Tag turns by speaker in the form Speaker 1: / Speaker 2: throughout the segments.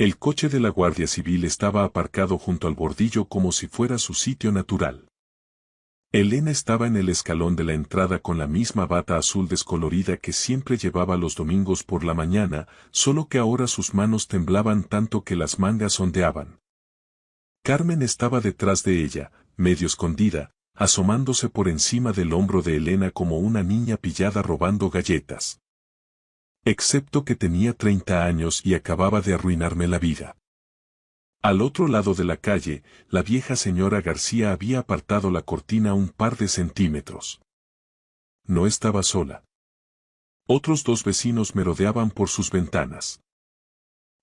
Speaker 1: El coche de la Guardia Civil estaba aparcado junto al bordillo como si fuera su sitio natural. Elena estaba en el escalón de la entrada con la misma bata azul descolorida que siempre llevaba los domingos por la mañana, solo que ahora sus manos temblaban tanto que las mangas ondeaban. Carmen estaba detrás de ella, medio escondida, asomándose por encima del hombro de Elena como una niña pillada robando galletas. Excepto que tenía 30 años y acababa de arruinarme la vida. Al otro lado de la calle, la vieja señora García había apartado la cortina un par de centímetros. No estaba sola. Otros 2 vecinos merodeaban por sus ventanas.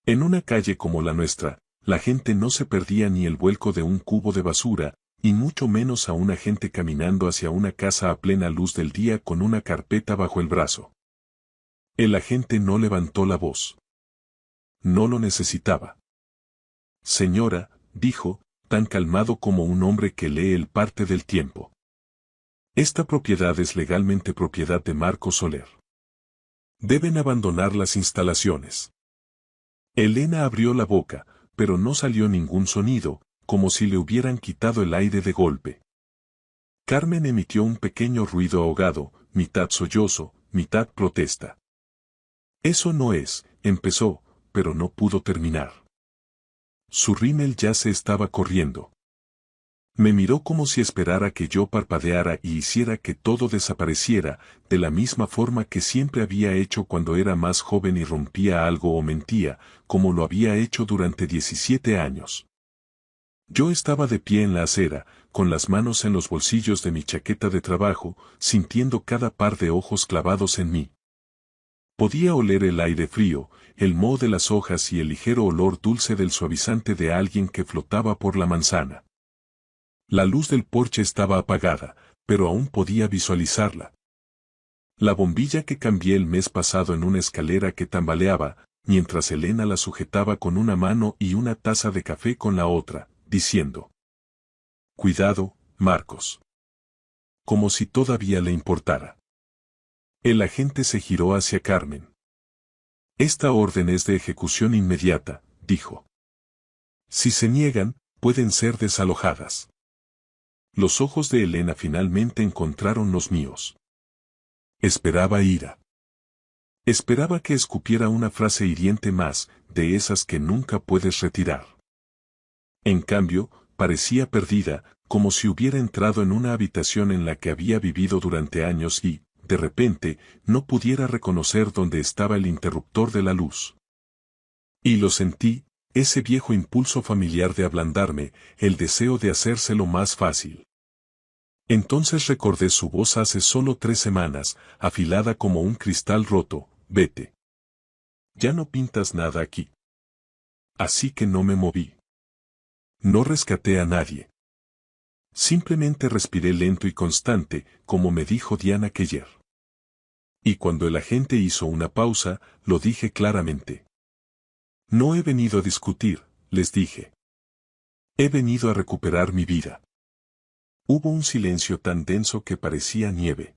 Speaker 1: En una calle como la nuestra, la gente no se perdía ni el vuelco de un cubo de basura, y mucho menos a una gente caminando hacia una casa a plena luz del día con una carpeta bajo el brazo. El agente no levantó la voz. No lo necesitaba. Señora, dijo, tan calmado como un hombre que lee el parte del tiempo. Esta propiedad es legalmente propiedad de Marcos Soler. Deben abandonar las instalaciones. Elena abrió la boca, pero no salió ningún sonido, como si le hubieran quitado el aire de golpe. Carmen emitió un pequeño ruido ahogado, mitad sollozo, mitad protesta. Eso no es, empezó, pero no pudo terminar. Su rímel ya se estaba corriendo. Me miró como si esperara que yo parpadeara y hiciera que todo desapareciera, de la misma forma que siempre había hecho cuando era más joven y rompía algo o mentía, como lo había hecho durante 17 años. Yo estaba de pie en la acera, con las manos en los bolsillos de mi chaqueta de trabajo, sintiendo cada par de ojos clavados en mí. Podía oler el aire frío, el moho de las hojas y el ligero olor dulce del suavizante de alguien que flotaba por la manzana. La luz del porche estaba apagada, pero aún podía visualizarla. La bombilla que cambié el mes pasado en una escalera que tambaleaba, mientras Elena la sujetaba con una mano y una taza de café con la otra, diciendo: «Cuidado, Marcos». Como si todavía le importara. El agente se giró hacia Carmen. «Esta orden es de ejecución inmediata», dijo. «Si se niegan, pueden ser desalojadas». Los ojos de Elena finalmente encontraron los míos. Esperaba ira. Esperaba que escupiera una frase hiriente más, de esas que nunca puedes retirar. En cambio, parecía perdida, como si hubiera entrado en una habitación en la que había vivido durante años y, de repente, no pudiera reconocer dónde estaba el interruptor de la luz. Y lo sentí, ese viejo impulso familiar de ablandarme, el deseo de hacérselo más fácil. Entonces recordé su voz hace solo 3 semanas, afilada como un cristal roto: «Vete. Ya no pintas nada aquí». Así que no me moví. No rescaté a nadie. Simplemente respiré lento y constante, como me dijo Diana Keller. Y cuando el agente hizo una pausa, lo dije claramente. «No he venido a discutir», les dije. «He venido a recuperar mi vida». Hubo un silencio tan denso que parecía nieve.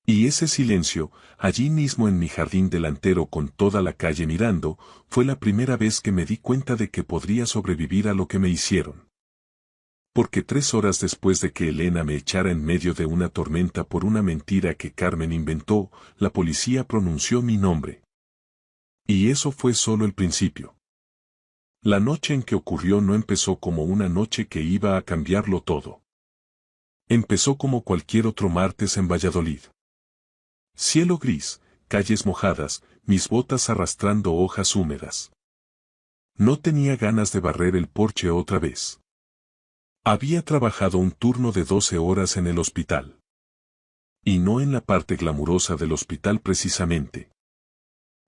Speaker 1: Y ese silencio, allí mismo en mi jardín delantero con toda la calle mirando, fue la primera vez que me di cuenta de que podría sobrevivir a lo que me hicieron. Porque 3 horas después de que Elena me echara en medio de una tormenta por una mentira que Carmen inventó, la policía pronunció mi nombre. Y eso fue solo el principio. La noche en que ocurrió no empezó como una noche que iba a cambiarlo todo. Empezó como cualquier otro martes en Valladolid. Cielo gris, calles mojadas, mis botas arrastrando hojas húmedas. No tenía ganas de barrer el porche otra vez. Había trabajado un turno de 12 horas en el hospital. Y no en la parte glamurosa del hospital precisamente.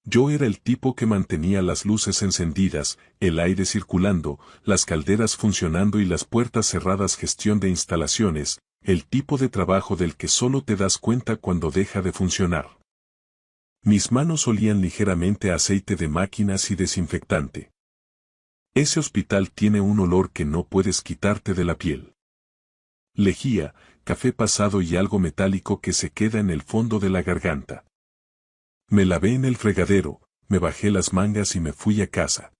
Speaker 1: Yo era el tipo que mantenía las luces encendidas, el aire circulando, las calderas funcionando y las puertas cerradas, gestión de instalaciones, el tipo de trabajo del que solo te das cuenta cuando deja de funcionar. Mis manos olían ligeramente a aceite de máquinas y desinfectante. Ese hospital tiene un olor que no puedes quitarte de la piel. Lejía, café pasado y algo metálico que se queda en el fondo de la garganta. Me lavé en el fregadero, me bajé las mangas y me fui a casa.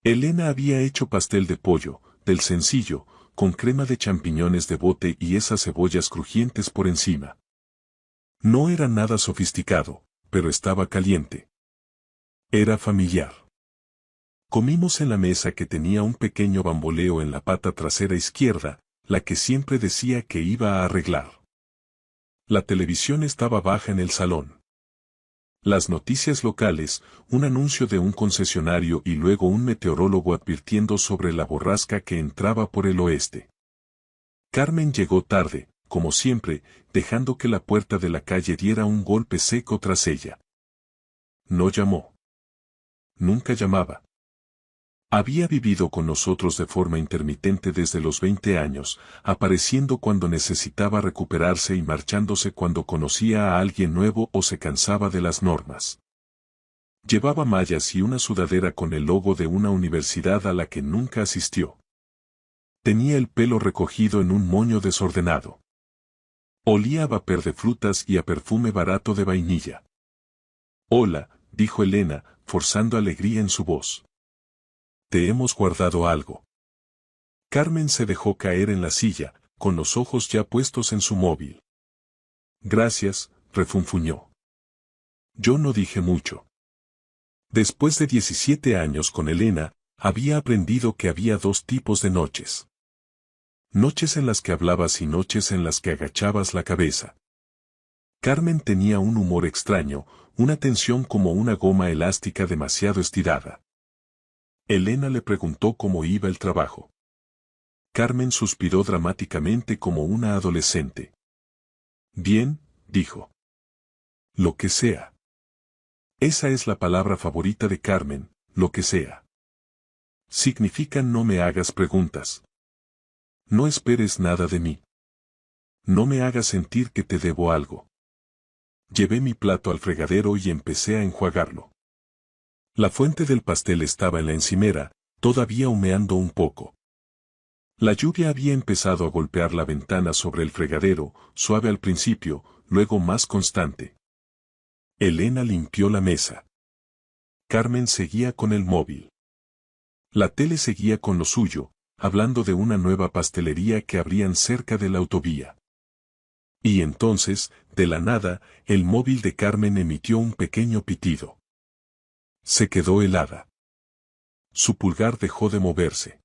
Speaker 1: Elena había hecho pastel de pollo, del sencillo, con crema de champiñones de bote y esas cebollas crujientes por encima. No era nada sofisticado, pero estaba caliente. Era familiar. Comimos en la mesa que tenía un pequeño bamboleo en la pata trasera izquierda, la que siempre decía que iba a arreglar. La televisión estaba baja en el salón. Las noticias locales, un anuncio de un concesionario y luego un meteorólogo advirtiendo sobre la borrasca que entraba por el oeste. Carmen llegó tarde, como siempre, dejando que la puerta de la calle diera un golpe seco tras ella. No llamó. Nunca llamaba. Había vivido con nosotros de forma intermitente desde los 20 años, apareciendo cuando necesitaba recuperarse y marchándose cuando conocía a alguien nuevo o se cansaba de las normas. Llevaba mallas y una sudadera con el logo de una universidad a la que nunca asistió. Tenía el pelo recogido en un moño desordenado. Olía a vapor de frutas y a perfume barato de vainilla. Hola, dijo Elena, forzando alegría en su voz. Te hemos guardado algo. Carmen se dejó caer en la silla, con los ojos ya puestos en su móvil. Gracias, refunfuñó. Yo no dije mucho. Después de 17 años con Elena, había aprendido que había dos tipos de noches. Noches en las que hablabas y noches en las que agachabas la cabeza. Carmen tenía un humor extraño, una tensión como una goma elástica demasiado estirada. Elena le preguntó cómo iba el trabajo. Carmen suspiró dramáticamente como una adolescente. Bien, dijo. Lo que sea. Esa es la palabra favorita de Carmen, lo que sea. Significa no me hagas preguntas. No esperes nada de mí. No me hagas sentir que te debo algo. Llevé mi plato al fregadero y empecé a enjuagarlo. La fuente del pastel estaba en la encimera, todavía humeando un poco. La lluvia había empezado a golpear la ventana sobre el fregadero, suave al principio, luego más constante. Elena limpió la mesa. Carmen seguía con el móvil. La tele seguía con lo suyo, hablando de una nueva pastelería que abrían cerca de la autovía. Y entonces, de la nada, el móvil de Carmen emitió un pequeño pitido. Se quedó helada. Su pulgar dejó de moverse.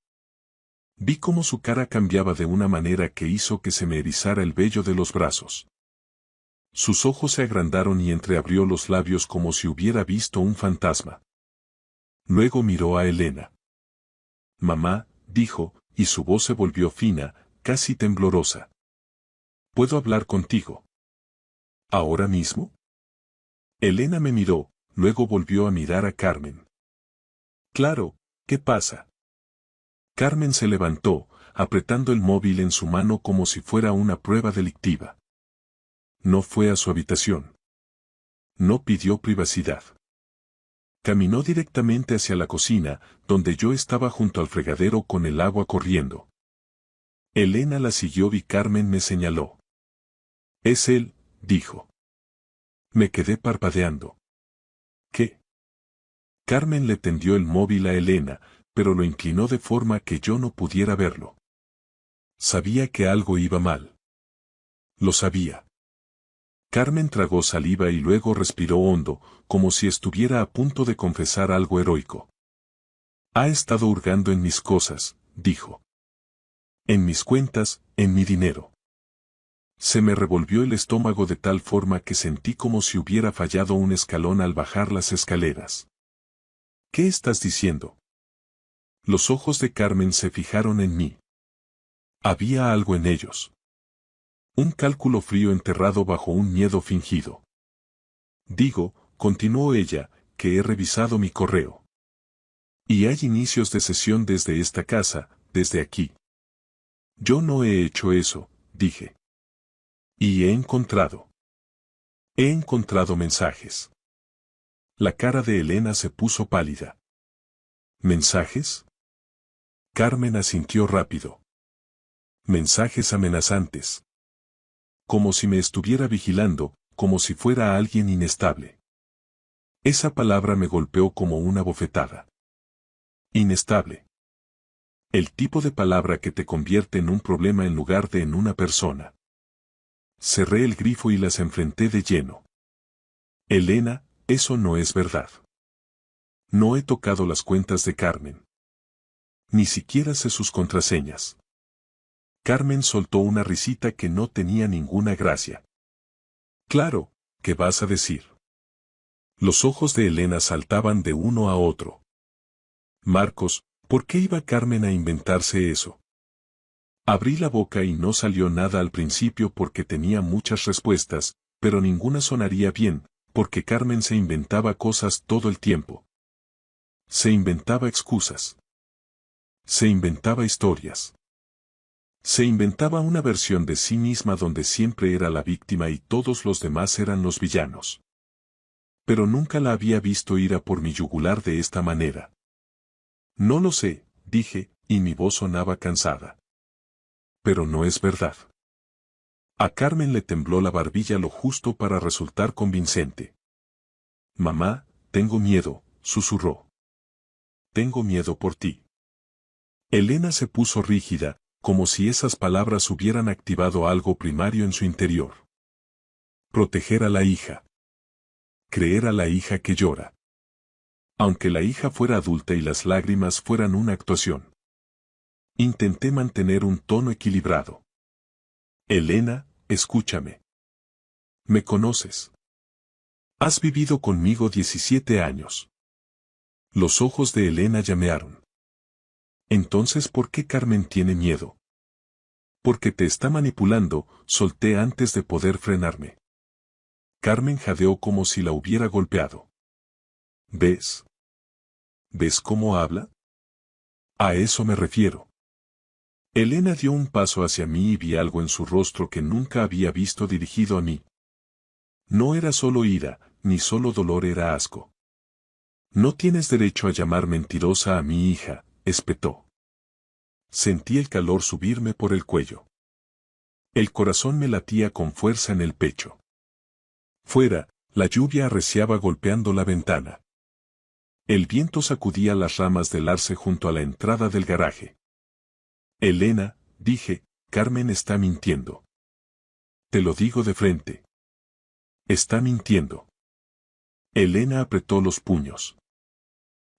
Speaker 1: Vi cómo su cara cambiaba de una manera que hizo que se me erizara el vello de los brazos. Sus ojos se agrandaron y entreabrió los labios como si hubiera visto un fantasma. Luego miró a Elena. Mamá, dijo, y su voz se volvió fina, casi temblorosa. ¿Puedo hablar contigo? ¿Ahora mismo? Elena me miró, luego volvió a mirar a Carmen. Claro, ¿qué pasa? Carmen se levantó, apretando el móvil en su mano como si fuera una prueba delictiva. No fue a su habitación. No pidió privacidad. Caminó directamente hacia la cocina, donde yo estaba junto al fregadero con el agua corriendo. Elena la siguió y Carmen me señaló. Es él, dijo. Me quedé parpadeando. ¿Qué? Carmen le tendió el móvil a Elena, pero lo inclinó de forma que yo no pudiera verlo. Sabía que algo iba mal. Lo sabía. Carmen tragó saliva y luego respiró hondo, como si estuviera a punto de confesar algo heroico. Ha estado hurgando en mis cosas, dijo. En mis cuentas, en mi dinero. Se me revolvió el estómago de tal forma que sentí como si hubiera fallado un escalón al bajar las escaleras. ¿Qué estás diciendo? Los ojos de Carmen se fijaron en mí. Había algo en ellos. Un cálculo frío enterrado bajo un miedo fingido. Digo, continuó ella, que he revisado mi correo. Y hay inicios de sesión desde esta casa, desde aquí. Yo no he hecho eso, dije. Y he encontrado. He encontrado mensajes. La cara de Elena se puso pálida. ¿Mensajes? Carmen asintió rápido. Mensajes amenazantes. Como si me estuviera vigilando, como si fuera alguien inestable. Esa palabra me golpeó como una bofetada. Inestable. El tipo de palabra que te convierte en un problema en lugar de en una persona. Cerré el grifo y las enfrenté de lleno. Elena, eso no es verdad. No he tocado las cuentas de Carmen. Ni siquiera sé sus contraseñas. Carmen soltó una risita que no tenía ninguna gracia. Claro, ¿qué vas a decir? Los ojos de Elena saltaban de uno a otro. Marcos, ¿por qué iba Carmen a inventarse eso? Abrí la boca y no salió nada al principio porque tenía muchas respuestas, pero ninguna sonaría bien, porque Carmen se inventaba cosas todo el tiempo. Se inventaba excusas. Se inventaba historias. Se inventaba una versión de sí misma donde siempre era la víctima y todos los demás eran los villanos. Pero nunca la había visto ir a por mi yugular de esta manera. No lo sé, dije, y mi voz sonaba cansada. Pero no es verdad. A Carmen le tembló la barbilla lo justo para resultar convincente. Mamá, tengo miedo, susurró. Tengo miedo por ti. Elena se puso rígida, como si esas palabras hubieran activado algo primario en su interior. Proteger a la hija. Creer a la hija que llora. Aunque la hija fuera adulta y las lágrimas fueran una actuación. Intenté mantener un tono equilibrado. Elena, escúchame. ¿Me conoces? Has vivido conmigo 17 años. Los ojos de Elena llamearon. Entonces, ¿por qué Carmen tiene miedo? Porque te está manipulando, solté antes de poder frenarme. Carmen jadeó como si la hubiera golpeado. ¿Ves? ¿Ves cómo habla? A eso me refiero. Elena dio un paso hacia mí y vi algo en su rostro que nunca había visto dirigido a mí. No era solo ira, ni solo dolor, era asco. No tienes derecho a llamar mentirosa a mi hija, espetó. Sentí el calor subirme por el cuello. El corazón me latía con fuerza en el pecho. Fuera, la lluvia arreciaba golpeando la ventana. El viento sacudía las ramas del arce junto a la entrada del garaje. Elena, dije, Carmen está mintiendo. Te lo digo de frente. Está mintiendo. Elena apretó los puños.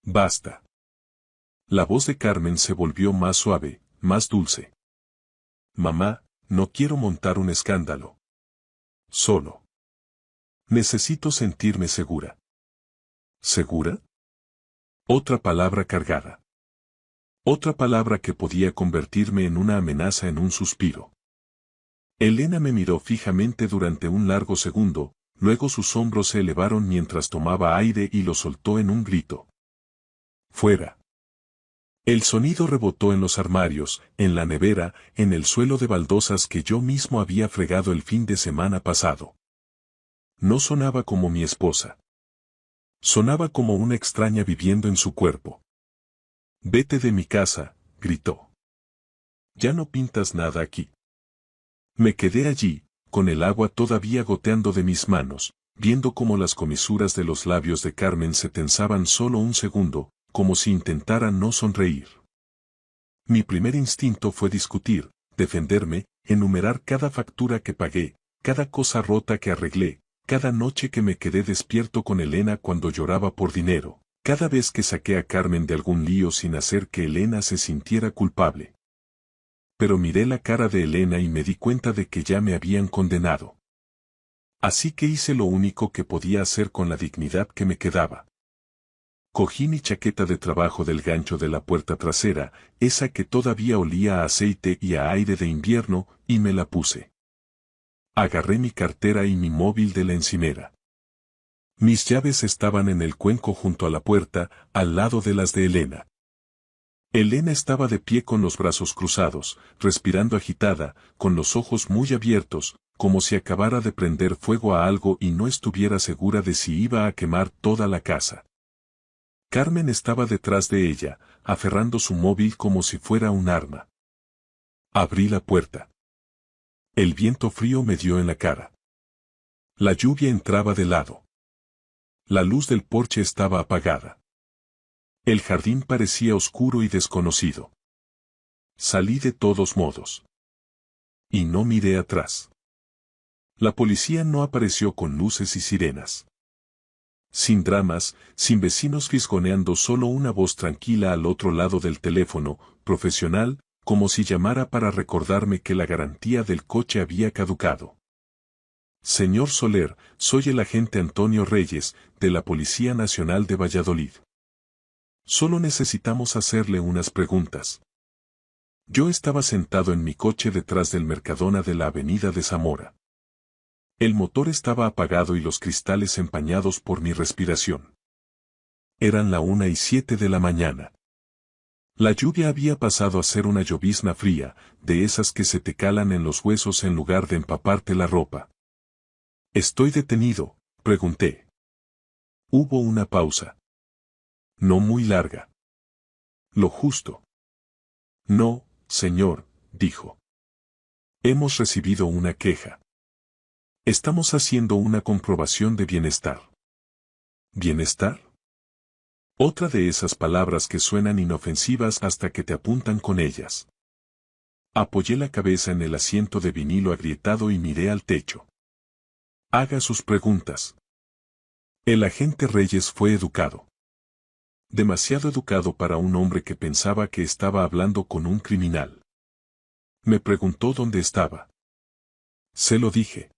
Speaker 1: Basta. La voz de Carmen se volvió más suave, más dulce. Mamá, no quiero montar un escándalo. Solo. Necesito sentirme segura. ¿Segura? Otra palabra cargada. Otra palabra que podía convertirme en una amenaza, en un suspiro. Elena me miró fijamente durante un largo segundo, luego sus hombros se elevaron mientras tomaba aire y lo soltó en un grito. Fuera. El sonido rebotó en los armarios, en la nevera, en el suelo de baldosas que yo mismo había fregado el fin de semana pasado. No sonaba como mi esposa. Sonaba como una extraña viviendo en su cuerpo. Vete de mi casa, gritó. Ya no pintas nada aquí. Me quedé allí, con el agua todavía goteando de mis manos, viendo cómo las comisuras de los labios de Carmen se tensaban solo un segundo, como si intentara no sonreír. Mi primer instinto fue discutir, defenderme, enumerar cada factura que pagué, cada cosa rota que arreglé, cada noche que me quedé despierto con Elena cuando lloraba por dinero, cada vez que saqué a Carmen de algún lío sin hacer que Elena se sintiera culpable. Pero miré la cara de Elena y me di cuenta de que ya me habían condenado. Así que hice lo único que podía hacer con la dignidad que me quedaba. Cogí mi chaqueta de trabajo del gancho de la puerta trasera, esa que todavía olía a aceite y a aire de invierno, y me la puse. Agarré mi cartera y mi móvil de la encimera. Mis llaves estaban en el cuenco junto a la puerta, al lado de las de Elena. Elena estaba de pie con los brazos cruzados, respirando agitada, con los ojos muy abiertos, como si acabara de prender fuego a algo y no estuviera segura de si iba a quemar toda la casa. Carmen estaba detrás de ella, aferrando su móvil como si fuera un arma. Abrí la puerta. El viento frío me dio en la cara. La lluvia entraba de lado. La luz del porche estaba apagada. El jardín parecía oscuro y desconocido. Salí de todos modos. Y no miré atrás. La policía no apareció con luces y sirenas. Sin dramas, sin vecinos fisgoneando, solo una voz tranquila al otro lado del teléfono, profesional, como si llamara para recordarme que la garantía del coche había caducado. Señor Soler, soy el agente Antonio Reyes, de la Policía Nacional de Valladolid. Solo necesitamos hacerle unas preguntas. Yo estaba sentado en mi coche detrás del Mercadona de la Avenida de Zamora. El motor estaba apagado y los cristales empañados por mi respiración. Eran la 1:07 de la mañana. La lluvia había pasado a ser una llovizna fría, de esas que se te calan en los huesos en lugar de empaparte la ropa. ¿Estoy detenido?, pregunté. Hubo una pausa. No muy larga. Lo justo. No, señor, dijo. Hemos recibido una queja. Estamos haciendo una comprobación de bienestar. ¿Bienestar? Otra de esas palabras que suenan inofensivas hasta que te apuntan con ellas. Apoyé la cabeza en el asiento de vinilo agrietado y miré al techo. Haga sus preguntas. El agente Reyes fue educado. Demasiado educado para un hombre que pensaba que estaba hablando con un criminal. Me preguntó dónde estaba. Se lo dije.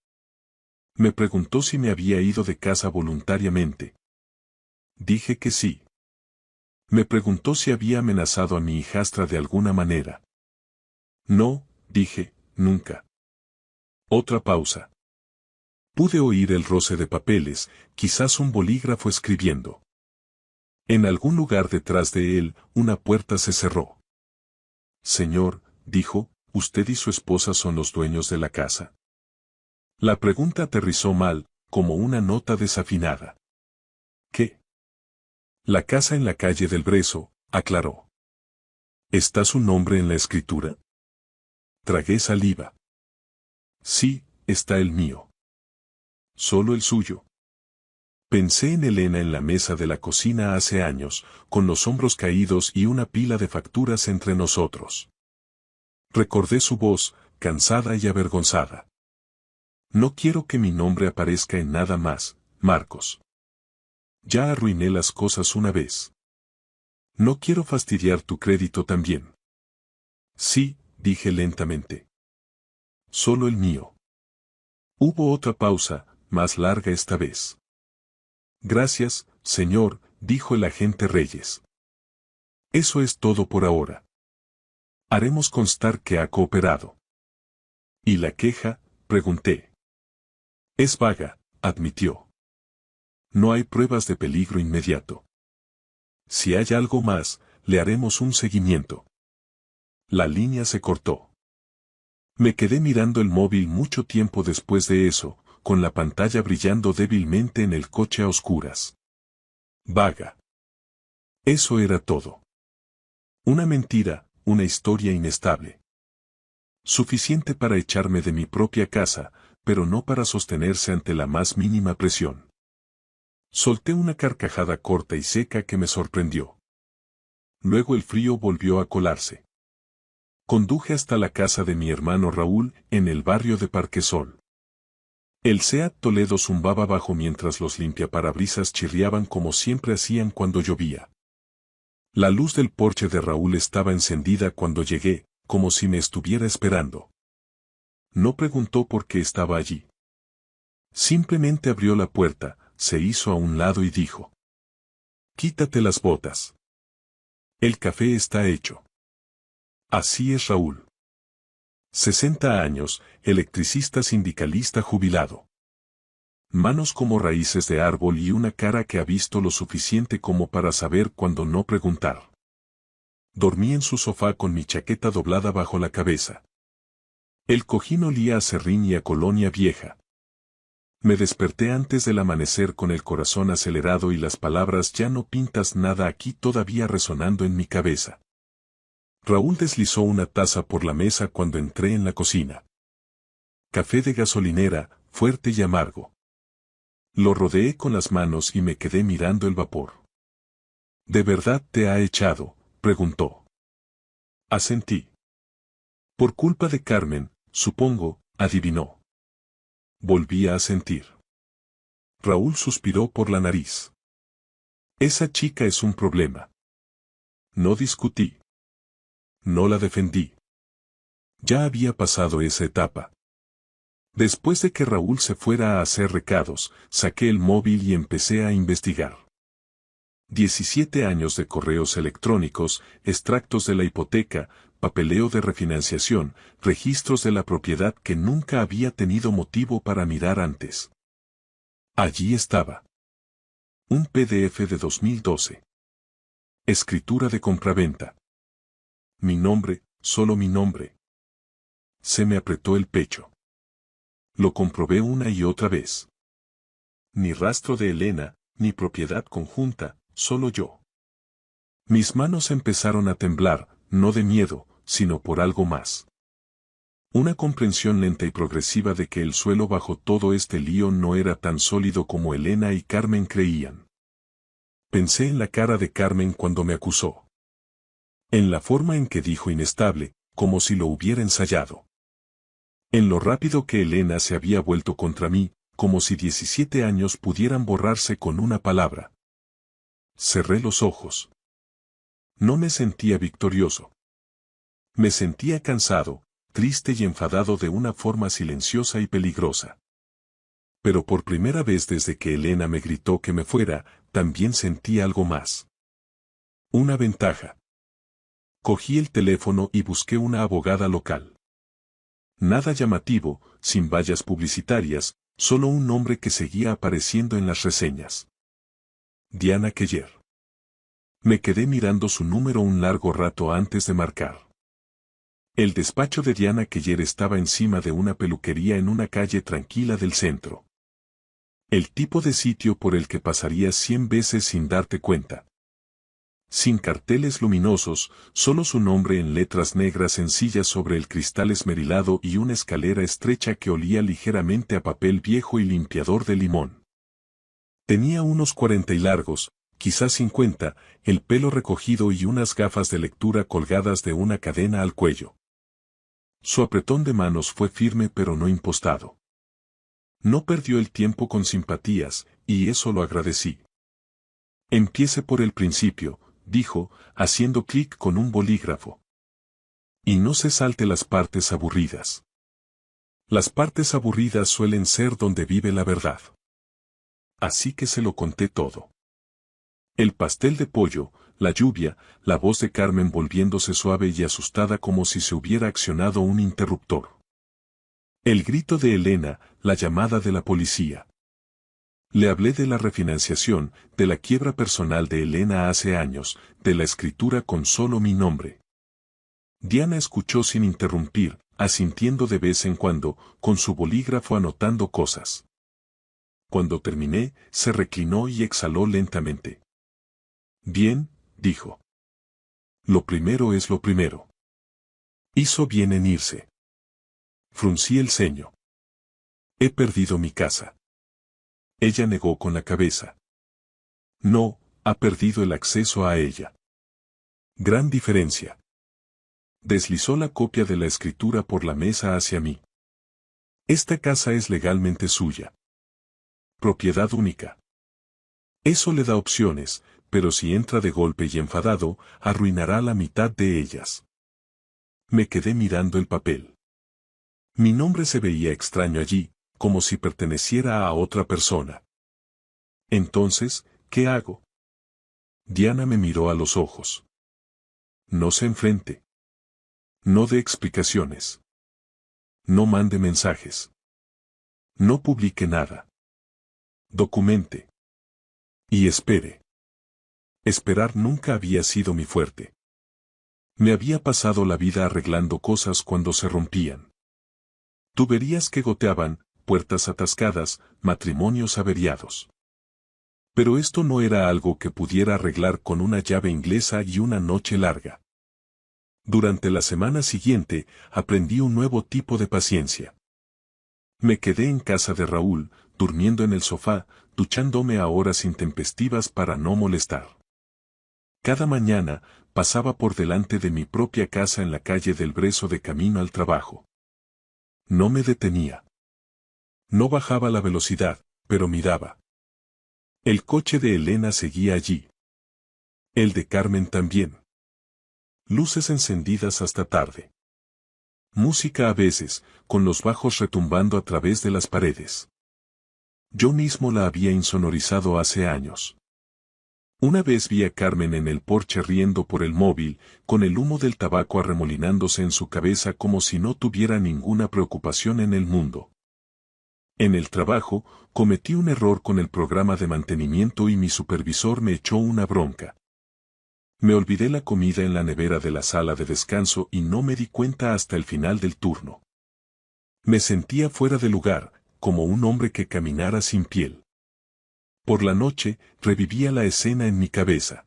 Speaker 1: Me preguntó si me había ido de casa voluntariamente. Dije que sí. Me preguntó si había amenazado a mi hijastra de alguna manera. No, dije, nunca. Otra pausa. Pude oír el roce de papeles, quizás un bolígrafo escribiendo. En algún lugar detrás de él, una puerta se cerró. Señor, dijo, ¿usted y su esposa son los dueños de la casa? La pregunta aterrizó mal, como una nota desafinada. ¿Qué? La casa en la calle del Brezo, aclaró. ¿Está su nombre en la escritura? Tragué saliva. Sí, está el mío. Solo el suyo. Pensé en Elena en la mesa de la cocina hace años, con los hombros caídos y una pila de facturas entre nosotros. Recordé su voz, cansada y avergonzada. No quiero que mi nombre aparezca en nada más, Marcos. Ya arruiné las cosas una vez. No quiero fastidiar tu crédito también. Sí, dije lentamente. Solo el mío. Hubo otra pausa, más larga esta vez. Gracias, señor, dijo el agente Reyes. Eso es todo por ahora. Haremos constar que ha cooperado. ¿Y la queja?, pregunté. Es vaga, admitió. No hay pruebas de peligro inmediato. Si hay algo más, le haremos un seguimiento. La línea se cortó. Me quedé mirando el móvil mucho tiempo después de eso, con la pantalla brillando débilmente en el coche a oscuras. Vaga. Eso era todo. Una mentira, una historia inestable. Suficiente para echarme de mi propia casa, pero no para sostenerse ante la más mínima presión. Solté una carcajada corta y seca que me sorprendió. Luego el frío volvió a colarse. Conduje hasta la casa de mi hermano Raúl, en el barrio de Parquesol. El Seat Toledo zumbaba bajo mientras los limpiaparabrisas chirriaban como siempre hacían cuando llovía. La luz del porche de Raúl estaba encendida cuando llegué, como si me estuviera esperando. No preguntó por qué estaba allí. Simplemente abrió la puerta, se hizo a un lado y dijo: Quítate las botas. El café está hecho. Así es Raúl. 60 años, electricista sindicalista jubilado. Manos como raíces de árbol y una cara que ha visto lo suficiente como para saber cuándo no preguntar. Dormí en su sofá con mi chaqueta doblada bajo la cabeza. El cojín olía a serrín y a colonia vieja. Me desperté antes del amanecer con el corazón acelerado y las palabras "ya no pintas nada aquí" todavía resonando en mi cabeza. Raúl deslizó una taza por la mesa cuando entré en la cocina. Café de gasolinera, fuerte y amargo. Lo rodeé con las manos y me quedé mirando el vapor. ¿De verdad te ha echado?, preguntó. Asentí. Por culpa de Carmen, supongo, adivinó. Volví a asentir. Raúl suspiró por la nariz. Esa chica es un problema. No discutí. No la defendí. Ya había pasado esa etapa. Después de que Raúl se fuera a hacer recados, saqué el móvil y empecé a investigar. 17 años de correos electrónicos, extractos de la hipoteca, papeleo de refinanciación, registros de la propiedad que nunca había tenido motivo para mirar antes. Allí estaba. Un PDF de 2012. Escritura de compraventa. Mi nombre, solo mi nombre. Se me apretó el pecho. Lo comprobé una y otra vez. Ni rastro de Elena, ni propiedad conjunta, solo yo. Mis manos empezaron a temblar, no de miedo, sino por algo más. Una comprensión lenta y progresiva de que el suelo bajo todo este lío no era tan sólido como Elena y Carmen creían. Pensé en la cara de Carmen cuando me acusó. En la forma en que dijo inestable, como si lo hubiera ensayado. En lo rápido que Elena se había vuelto contra mí, como si 17 años pudieran borrarse con una palabra. Cerré los ojos. No me sentía victorioso. Me sentía cansado, triste y enfadado de una forma silenciosa y peligrosa. Pero por primera vez desde que Elena me gritó que me fuera, también sentí algo más. Una ventaja. Cogí el teléfono y busqué una abogada local. Nada llamativo, sin vallas publicitarias, solo un nombre que seguía apareciendo en las reseñas. Diana Keller. Me quedé mirando su número un largo rato antes de marcar. El despacho de Diana Keller estaba encima de una peluquería en una calle tranquila del centro. El tipo de sitio por el que pasarías 100 veces sin darte cuenta. Sin carteles luminosos, solo su nombre en letras negras sencillas sobre el cristal esmerilado y una escalera estrecha que olía ligeramente a papel viejo y limpiador de limón. Tenía unos 40 y largos, quizás 50, el pelo recogido y unas gafas de lectura colgadas de una cadena al cuello. Su apretón de manos fue firme pero no impostado. No perdió el tiempo con simpatías, y eso lo agradecí. Empiece por el principio, dijo, haciendo clic con un bolígrafo. Y no se salte las partes aburridas. Las partes aburridas suelen ser donde vive la verdad. Así que se lo conté todo. El pastel de pollo, la lluvia, la voz de Carmen volviéndose suave y asustada como si se hubiera accionado un interruptor. El grito de Elena, la llamada de la policía. Le hablé de la refinanciación, de la quiebra personal de Elena hace años, de la escritura con solo mi nombre. Diana escuchó sin interrumpir, asintiendo de vez en cuando, con su bolígrafo anotando cosas. Cuando terminé, se reclinó y exhaló lentamente. Bien, dijo. Lo primero es lo primero. Hizo bien en irse. Fruncí el ceño. He perdido mi casa. Ella negó con la cabeza. No, ha perdido el acceso a ella. Gran diferencia. Deslizó la copia de la escritura por la mesa hacia mí. Esta casa es legalmente suya. Propiedad única. Eso le da opciones, pero si entra de golpe y enfadado, arruinará la mitad de ellas. Me quedé mirando el papel. Mi nombre se veía extraño allí, como si perteneciera a otra persona. Entonces, ¿qué hago? Diana me miró a los ojos. No se enfrente. No dé explicaciones. No mande mensajes. No publique nada. Documente. Y espere. Esperar nunca había sido mi fuerte. Me había pasado la vida arreglando cosas cuando se rompían. Tuberías que goteaban, puertas atascadas, matrimonios averiados. Pero esto no era algo que pudiera arreglar con una llave inglesa y una noche larga. Durante la semana siguiente, aprendí un nuevo tipo de paciencia. Me quedé en casa de Raúl, durmiendo en el sofá, duchándome a horas intempestivas para no molestar. Cada mañana, pasaba por delante de mi propia casa en la calle del Brezo de camino al trabajo. No me detenía. No bajaba la velocidad, pero miraba. El coche de Elena seguía allí. El de Carmen también. Luces encendidas hasta tarde. Música a veces, con los bajos retumbando a través de las paredes. Yo mismo la había insonorizado hace años. Una vez vi a Carmen en el porche riendo por el móvil, con el humo del tabaco arremolinándose en su cabeza como si no tuviera ninguna preocupación en el mundo. En el trabajo, cometí un error con el programa de mantenimiento y mi supervisor me echó una bronca. Me olvidé la comida en la nevera de la sala de descanso y no me di cuenta hasta el final del turno. Me sentía fuera de lugar, como un hombre que caminara sin piel. Por la noche, revivía la escena en mi cabeza.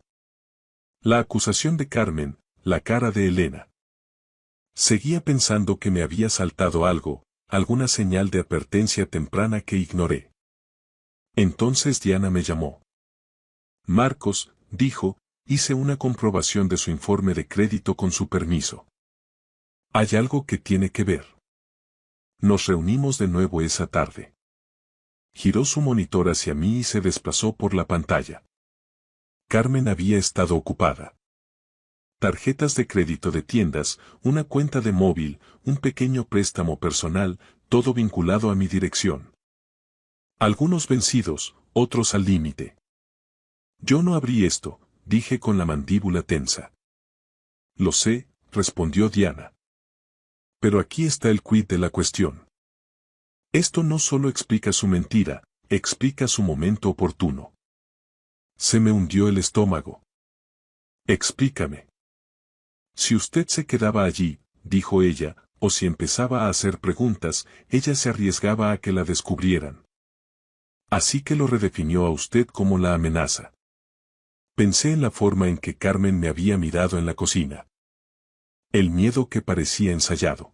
Speaker 1: La acusación de Carmen, la cara de Elena. Seguía pensando que me había saltado algo, alguna señal de advertencia temprana que ignoré. Entonces Diana me llamó. Marcos, dijo, hice una comprobación de su informe de crédito con su permiso. Hay algo que tiene que ver. Nos reunimos de nuevo esa tarde. Giró su monitor hacia mí y se desplazó por la pantalla. Carmen había estado ocupada. Tarjetas de crédito de tiendas, una cuenta de móvil, un pequeño préstamo personal, todo vinculado a mi dirección. Algunos vencidos, otros al límite. Yo no abrí esto, dije con la mandíbula tensa. Lo sé, respondió Diana. Pero aquí está el quid de la cuestión. Esto no solo explica su mentira, explica su momento oportuno. Se me hundió el estómago. Explícame. Si usted se quedaba allí, dijo ella, o si empezaba a hacer preguntas, ella se arriesgaba a que la descubrieran. Así que lo redefinió a usted como la amenaza. Pensé en la forma en que Carmen me había mirado en la cocina. El miedo que parecía ensayado.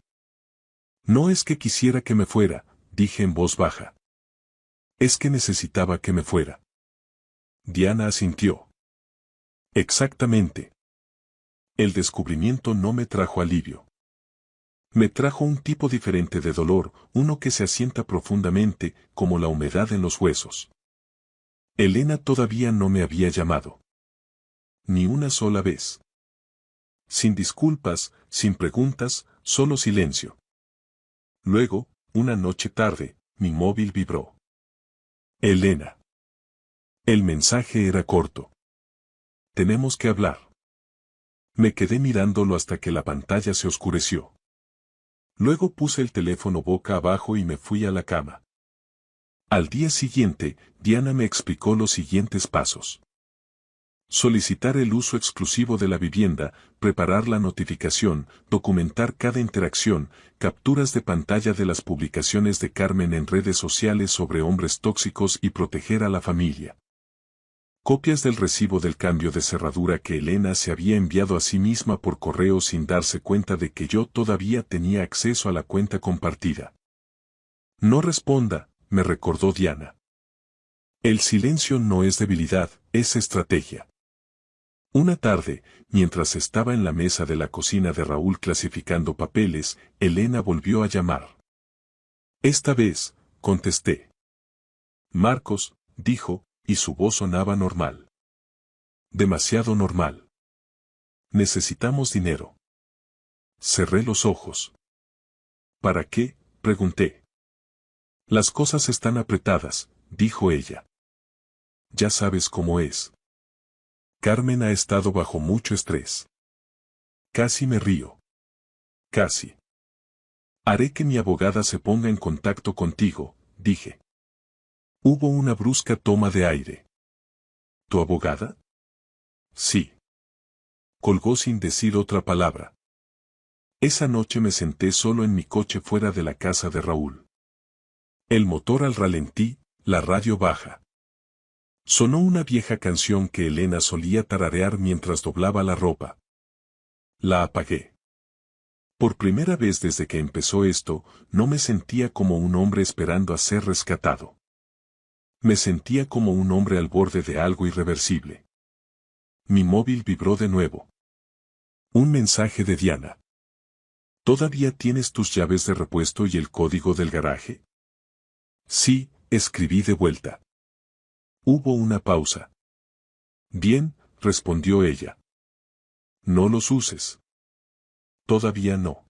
Speaker 1: No es que quisiera que me fuera, dije en voz baja. Es que necesitaba que me fuera. Diana asintió. Exactamente. El descubrimiento no me trajo alivio. Me trajo un tipo diferente de dolor, uno que se asienta profundamente, como la humedad en los huesos. Elena todavía no me había llamado. Ni una sola vez. Sin disculpas, sin preguntas, solo silencio. Luego, una noche tarde, mi móvil vibró. Elena. El mensaje era corto. Tenemos que hablar. Me quedé mirándolo hasta que la pantalla se oscureció. Luego puse el teléfono boca abajo y me fui a la cama. Al día siguiente, Diana me explicó los siguientes pasos. Solicitar el uso exclusivo de la vivienda, preparar la notificación, documentar cada interacción, capturas de pantalla de las publicaciones de Carmen en redes sociales sobre hombres tóxicos y proteger a la familia. Copias del recibo del cambio de cerradura que Elena se había enviado a sí misma por correo sin darse cuenta de que yo todavía tenía acceso a la cuenta compartida. No responda, me recordó Diana. El silencio no es debilidad, es estrategia. Una tarde, mientras estaba en la mesa de la cocina de Raúl clasificando papeles, Elena volvió a llamar. Esta vez, contesté. Marcos, dijo, y su voz sonaba normal. Demasiado normal. Necesitamos dinero. Cerré los ojos. ¿Para qué?, pregunté. Las cosas están apretadas, dijo ella. Ya sabes cómo es. Carmen ha estado bajo mucho estrés. Casi me río. Casi. Haré que mi abogada se ponga en contacto contigo, dije. Hubo una brusca toma de aire. ¿Tu abogada? Sí. Colgó sin decir otra palabra. Esa noche me senté solo en mi coche fuera de la casa de Raúl. El motor al ralentí, la radio baja. Sonó una vieja canción que Elena solía tararear mientras doblaba la ropa. La apagué. Por primera vez desde que empezó esto, no me sentía como un hombre esperando a ser rescatado. Me sentía como un hombre al borde de algo irreversible. Mi móvil vibró de nuevo. Un mensaje de Diana. ¿Todavía tienes tus llaves de repuesto y el código del garaje? Sí, escribí de vuelta. Hubo una pausa. Bien, respondió ella. No los uses. Todavía no.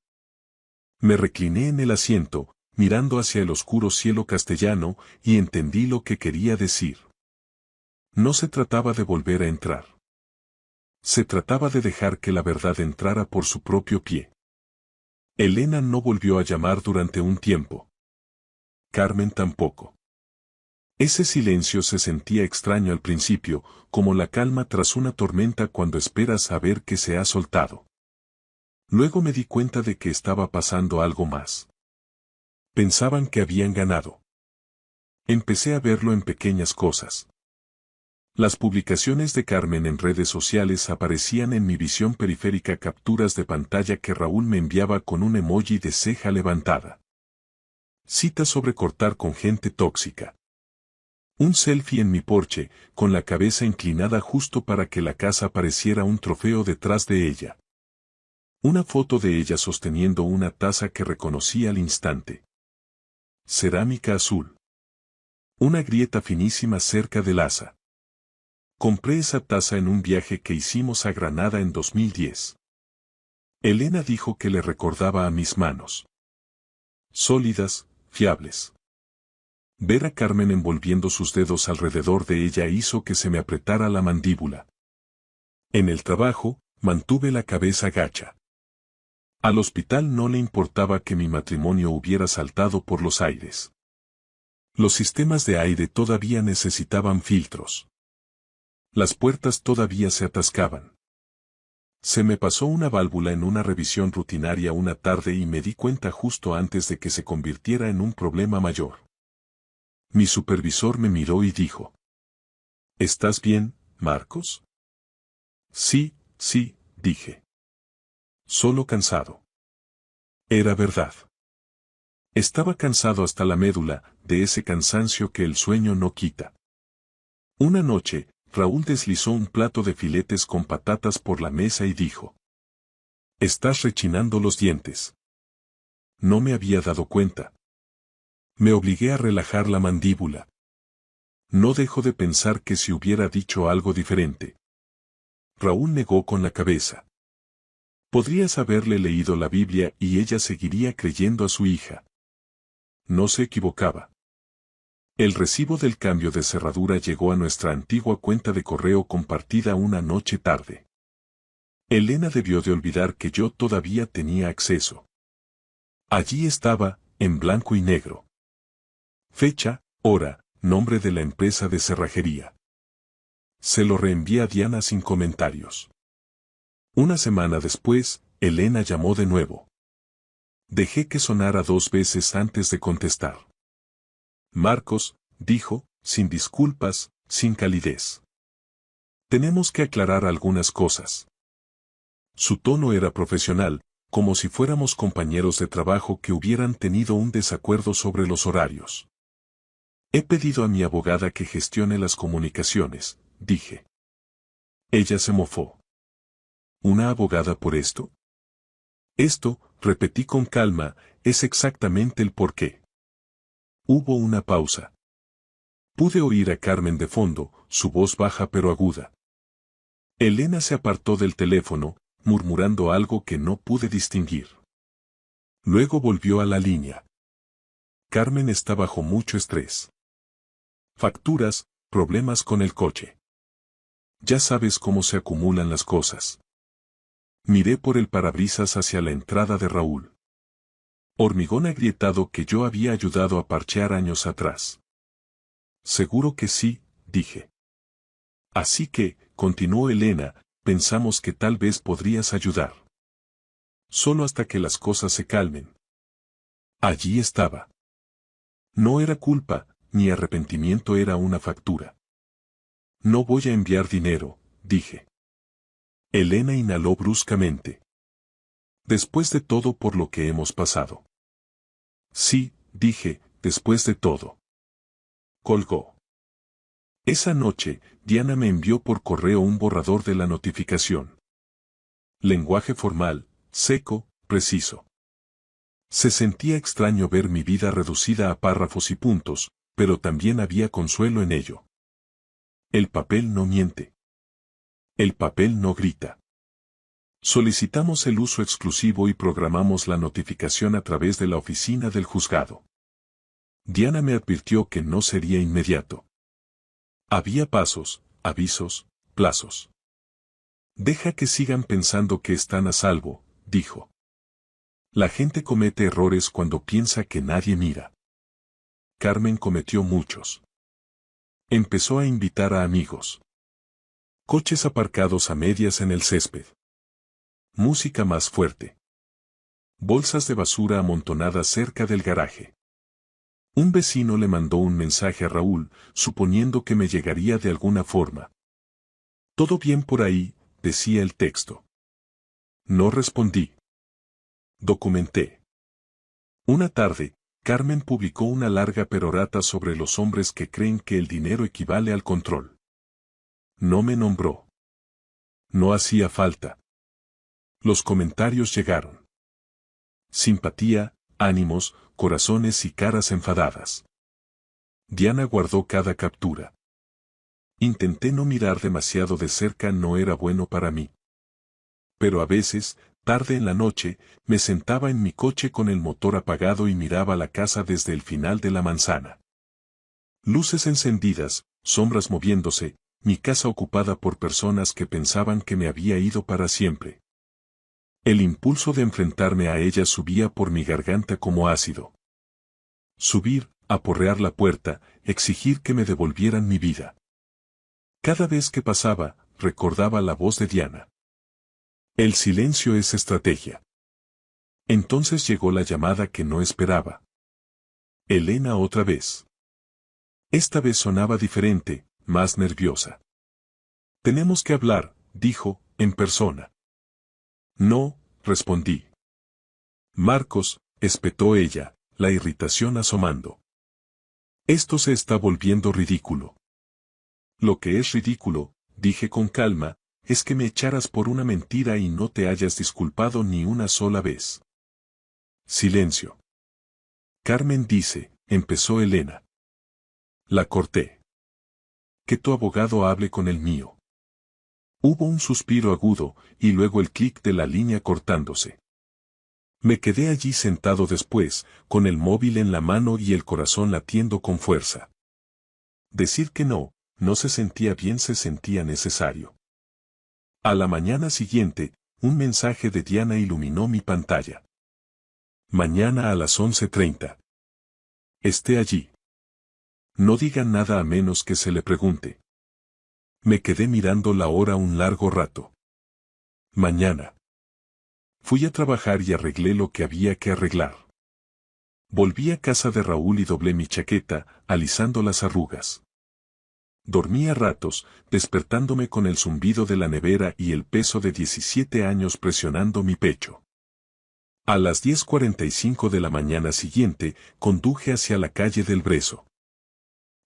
Speaker 1: Me recliné en el asiento, mirando hacia el oscuro cielo castellano, y entendí lo que quería decir. No se trataba de volver a entrar. Se trataba de dejar que la verdad entrara por su propio pie. Elena no volvió a llamar durante un tiempo. Carmen tampoco. Ese silencio se sentía extraño al principio, como la calma tras una tormenta cuando esperas saber que se ha soltado. Luego me di cuenta de que estaba pasando algo más. Pensaban que habían ganado. Empecé a verlo en pequeñas cosas. Las publicaciones de Carmen en redes sociales aparecían en mi visión periférica, capturas de pantalla que Raúl me enviaba con un emoji de ceja levantada. Citas sobre cortar con gente tóxica. Un selfie en mi porche, con la cabeza inclinada justo para que la casa pareciera un trofeo detrás de ella. Una foto de ella sosteniendo una taza que reconocí al instante. Cerámica azul. Una grieta finísima cerca del asa. Compré esa taza en un viaje que hicimos a Granada en 2010. Elena dijo que le recordaba a mis manos. Sólidas, fiables. Ver a Carmen envolviendo sus dedos alrededor de ella hizo que se me apretara la mandíbula. En el trabajo, mantuve la cabeza gacha. Al hospital no le importaba que mi matrimonio hubiera saltado por los aires. Los sistemas de aire todavía necesitaban filtros. Las puertas todavía se atascaban. Se me pasó una válvula en una revisión rutinaria una tarde y me di cuenta justo antes de que se convirtiera en un problema mayor. Mi supervisor me miró y dijo: ¿Estás bien, Marcos? Sí, dije. Solo cansado. Era verdad. Estaba cansado hasta la médula, de ese cansancio que el sueño no quita. Una noche, Raúl deslizó un plato de filetes con patatas por la mesa y dijo: «Estás rechinando los dientes». No me había dado cuenta. Me obligué a relajar la mandíbula. No dejo de pensar que si hubiera dicho algo diferente. Raúl negó con la cabeza. Podrías haberle leído la Biblia y ella seguiría creyendo a su hija. No se equivocaba. El recibo del cambio de cerradura llegó a nuestra antigua cuenta de correo compartida una noche tarde. Elena debió de olvidar que yo todavía tenía acceso. Allí estaba, en blanco y negro. Fecha, hora, nombre de la empresa de cerrajería. Se lo reenvié a Diana sin comentarios. Una semana después, Elena llamó de nuevo. Dejé que sonara 2 veces antes de contestar. Marcos, dijo, sin disculpas, sin calidez. Tenemos que aclarar algunas cosas. Su tono era profesional, como si fuéramos compañeros de trabajo que hubieran tenido un desacuerdo sobre los horarios. He pedido a mi abogada que gestione las comunicaciones, dije. Ella se mofó. ¿Una abogada por esto? Esto, repetí con calma, es exactamente el porqué. Hubo una pausa. Pude oír a Carmen de fondo, su voz baja pero aguda. Elena se apartó del teléfono, murmurando algo que no pude distinguir. Luego volvió a la línea. Carmen está bajo mucho estrés. Facturas, problemas con el coche. Ya sabes cómo se acumulan las cosas. Miré por el parabrisas hacia la entrada de Raúl. Hormigón agrietado que yo había ayudado a parchear años atrás. Seguro que sí, dije. Así que, continuó Elena, pensamos que tal vez podrías ayudar. Solo hasta que las cosas se calmen. Allí estaba. No era culpa, ni arrepentimiento, era una factura. No voy a enviar dinero, dije. Elena inhaló bruscamente. Después de todo por lo que hemos pasado. Sí, dije, después de todo. Colgó. Esa noche, Diana me envió por correo un borrador de la notificación. Lenguaje formal, seco, preciso. Se sentía extraño ver mi vida reducida a párrafos y puntos, pero también había consuelo en ello. El papel no miente. El papel no grita. Solicitamos el uso exclusivo y programamos la notificación a través de la oficina del juzgado. Diana me advirtió que no sería inmediato. Había pasos, avisos, plazos. Deja que sigan pensando que están a salvo, dijo. La gente comete errores cuando piensa que nadie mira. Carmen cometió muchos. Empezó a invitar a amigos. Coches aparcados a medias en el césped. Música más fuerte. Bolsas de basura amontonadas cerca del garaje. Un vecino le mandó un mensaje a Raúl, suponiendo que me llegaría de alguna forma. «Todo bien por ahí», decía el texto. No respondí. Documenté. Una tarde, Carmen publicó una larga perorata sobre los hombres que creen que el dinero equivale al control. No me nombró. No hacía falta. Los comentarios llegaron. Simpatía, ánimos, corazones y caras enfadadas. Diana guardó cada captura. Intenté no mirar demasiado de cerca, no era bueno para mí. Pero a veces, tarde en la noche, me sentaba en mi coche con el motor apagado y miraba la casa desde el final de la manzana. Luces encendidas, sombras moviéndose, mi casa ocupada por personas que pensaban que me había ido para siempre. El impulso de enfrentarme a ellas subía por mi garganta como ácido. Subir, aporrear la puerta, exigir que me devolvieran mi vida. Cada vez que pasaba, recordaba la voz de Diana. El silencio es estrategia. Entonces llegó la llamada que no esperaba. Elena otra vez. Esta vez sonaba diferente, más nerviosa. Tenemos que hablar, dijo, en persona. No, respondí. Marcos, espetó ella, la irritación asomando. Esto se está volviendo ridículo. Lo que es ridículo, dije con calma, es que me echaras por una mentira y no te hayas disculpado ni una sola vez. Silencio. Carmen dice, empezó Elena. La corté. Que tu abogado hable con el mío. Hubo un suspiro agudo, y luego el clic de la línea cortándose. Me quedé allí sentado después, con el móvil en la mano y el corazón latiendo con fuerza. Decir que no, no se sentía bien, se sentía necesario. A la mañana siguiente, un mensaje de Diana iluminó mi pantalla. Mañana a las 11:30. Esté allí. No digan nada a menos que se le pregunte. Me quedé mirando la hora un largo rato. Mañana. Fui a trabajar y arreglé lo que había que arreglar. Volví a casa de Raúl y doblé mi chaqueta, alisando las arrugas. Dormí a ratos, despertándome con el zumbido de la nevera y el peso de 17 años presionando mi pecho. A las 10:45 de la mañana siguiente, conduje hacia la calle del Brezo.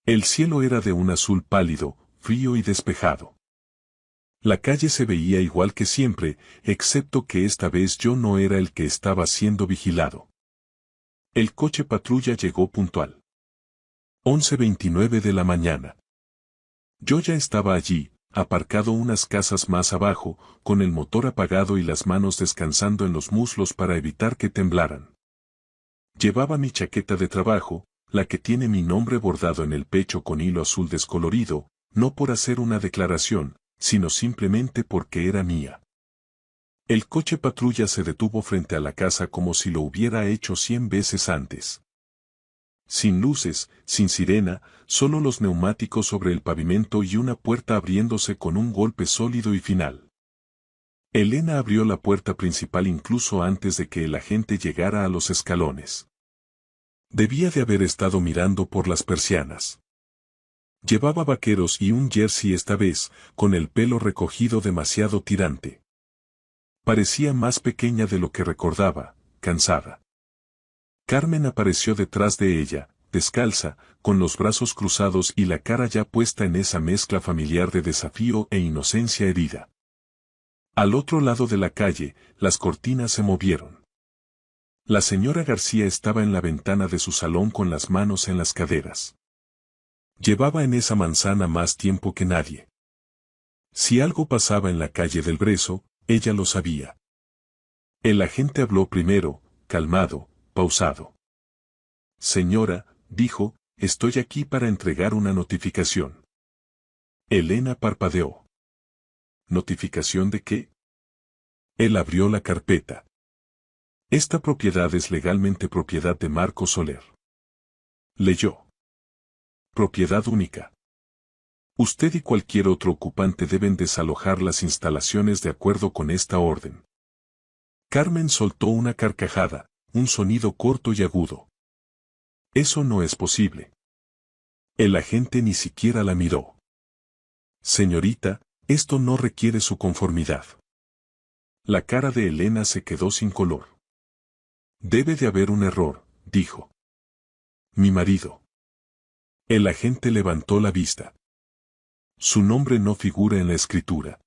Speaker 1: El cielo era de un azul pálido, frío y despejado. La calle se veía igual que siempre, excepto que esta vez yo no era el que estaba siendo vigilado. El coche patrulla llegó puntual. 11:29 de la mañana. Yo ya estaba allí, aparcado unas casas más abajo, con el motor apagado y las manos descansando en los muslos para evitar que temblaran. Llevaba mi chaqueta de trabajo, la que tiene mi nombre bordado en el pecho con hilo azul descolorido, no por hacer una declaración, sino simplemente porque era mía. El coche patrulla se detuvo frente a la casa como si lo hubiera hecho 100 veces antes. Sin luces, sin sirena, solo los neumáticos sobre el pavimento y una puerta abriéndose con un golpe sólido y final. Elena abrió la puerta principal incluso antes de que el agente llegara a los escalones. Debía de haber estado mirando por las persianas. Llevaba vaqueros y un jersey esta vez, con el pelo recogido demasiado tirante. Parecía más pequeña de lo que recordaba, cansada. Carmen apareció detrás de ella, descalza, con los brazos cruzados y la cara ya puesta en esa mezcla familiar de desafío e inocencia herida. Al otro lado de la calle, las cortinas se movieron. La señora García estaba en la ventana de su salón con las manos en las caderas. Llevaba en esa manzana más tiempo que nadie. Si algo pasaba en la calle del Brezo, ella lo sabía. El agente habló primero, calmado, pausado. Señora, dijo, estoy aquí para entregar una notificación. Elena parpadeó. ¿Notificación de qué? Él abrió la carpeta. Esta propiedad es legalmente propiedad de Marcos Soler. Leyó. Propiedad única. Usted y cualquier otro ocupante deben desalojar las instalaciones de acuerdo con esta orden. Carmen soltó una carcajada, un sonido corto y agudo. Eso no es posible. El agente ni siquiera la miró. Señorita, esto no requiere su conformidad. La cara de Elena se quedó sin color. Debe de haber un error, dijo. Mi marido. El agente levantó la vista. Su nombre no figura en la escritura.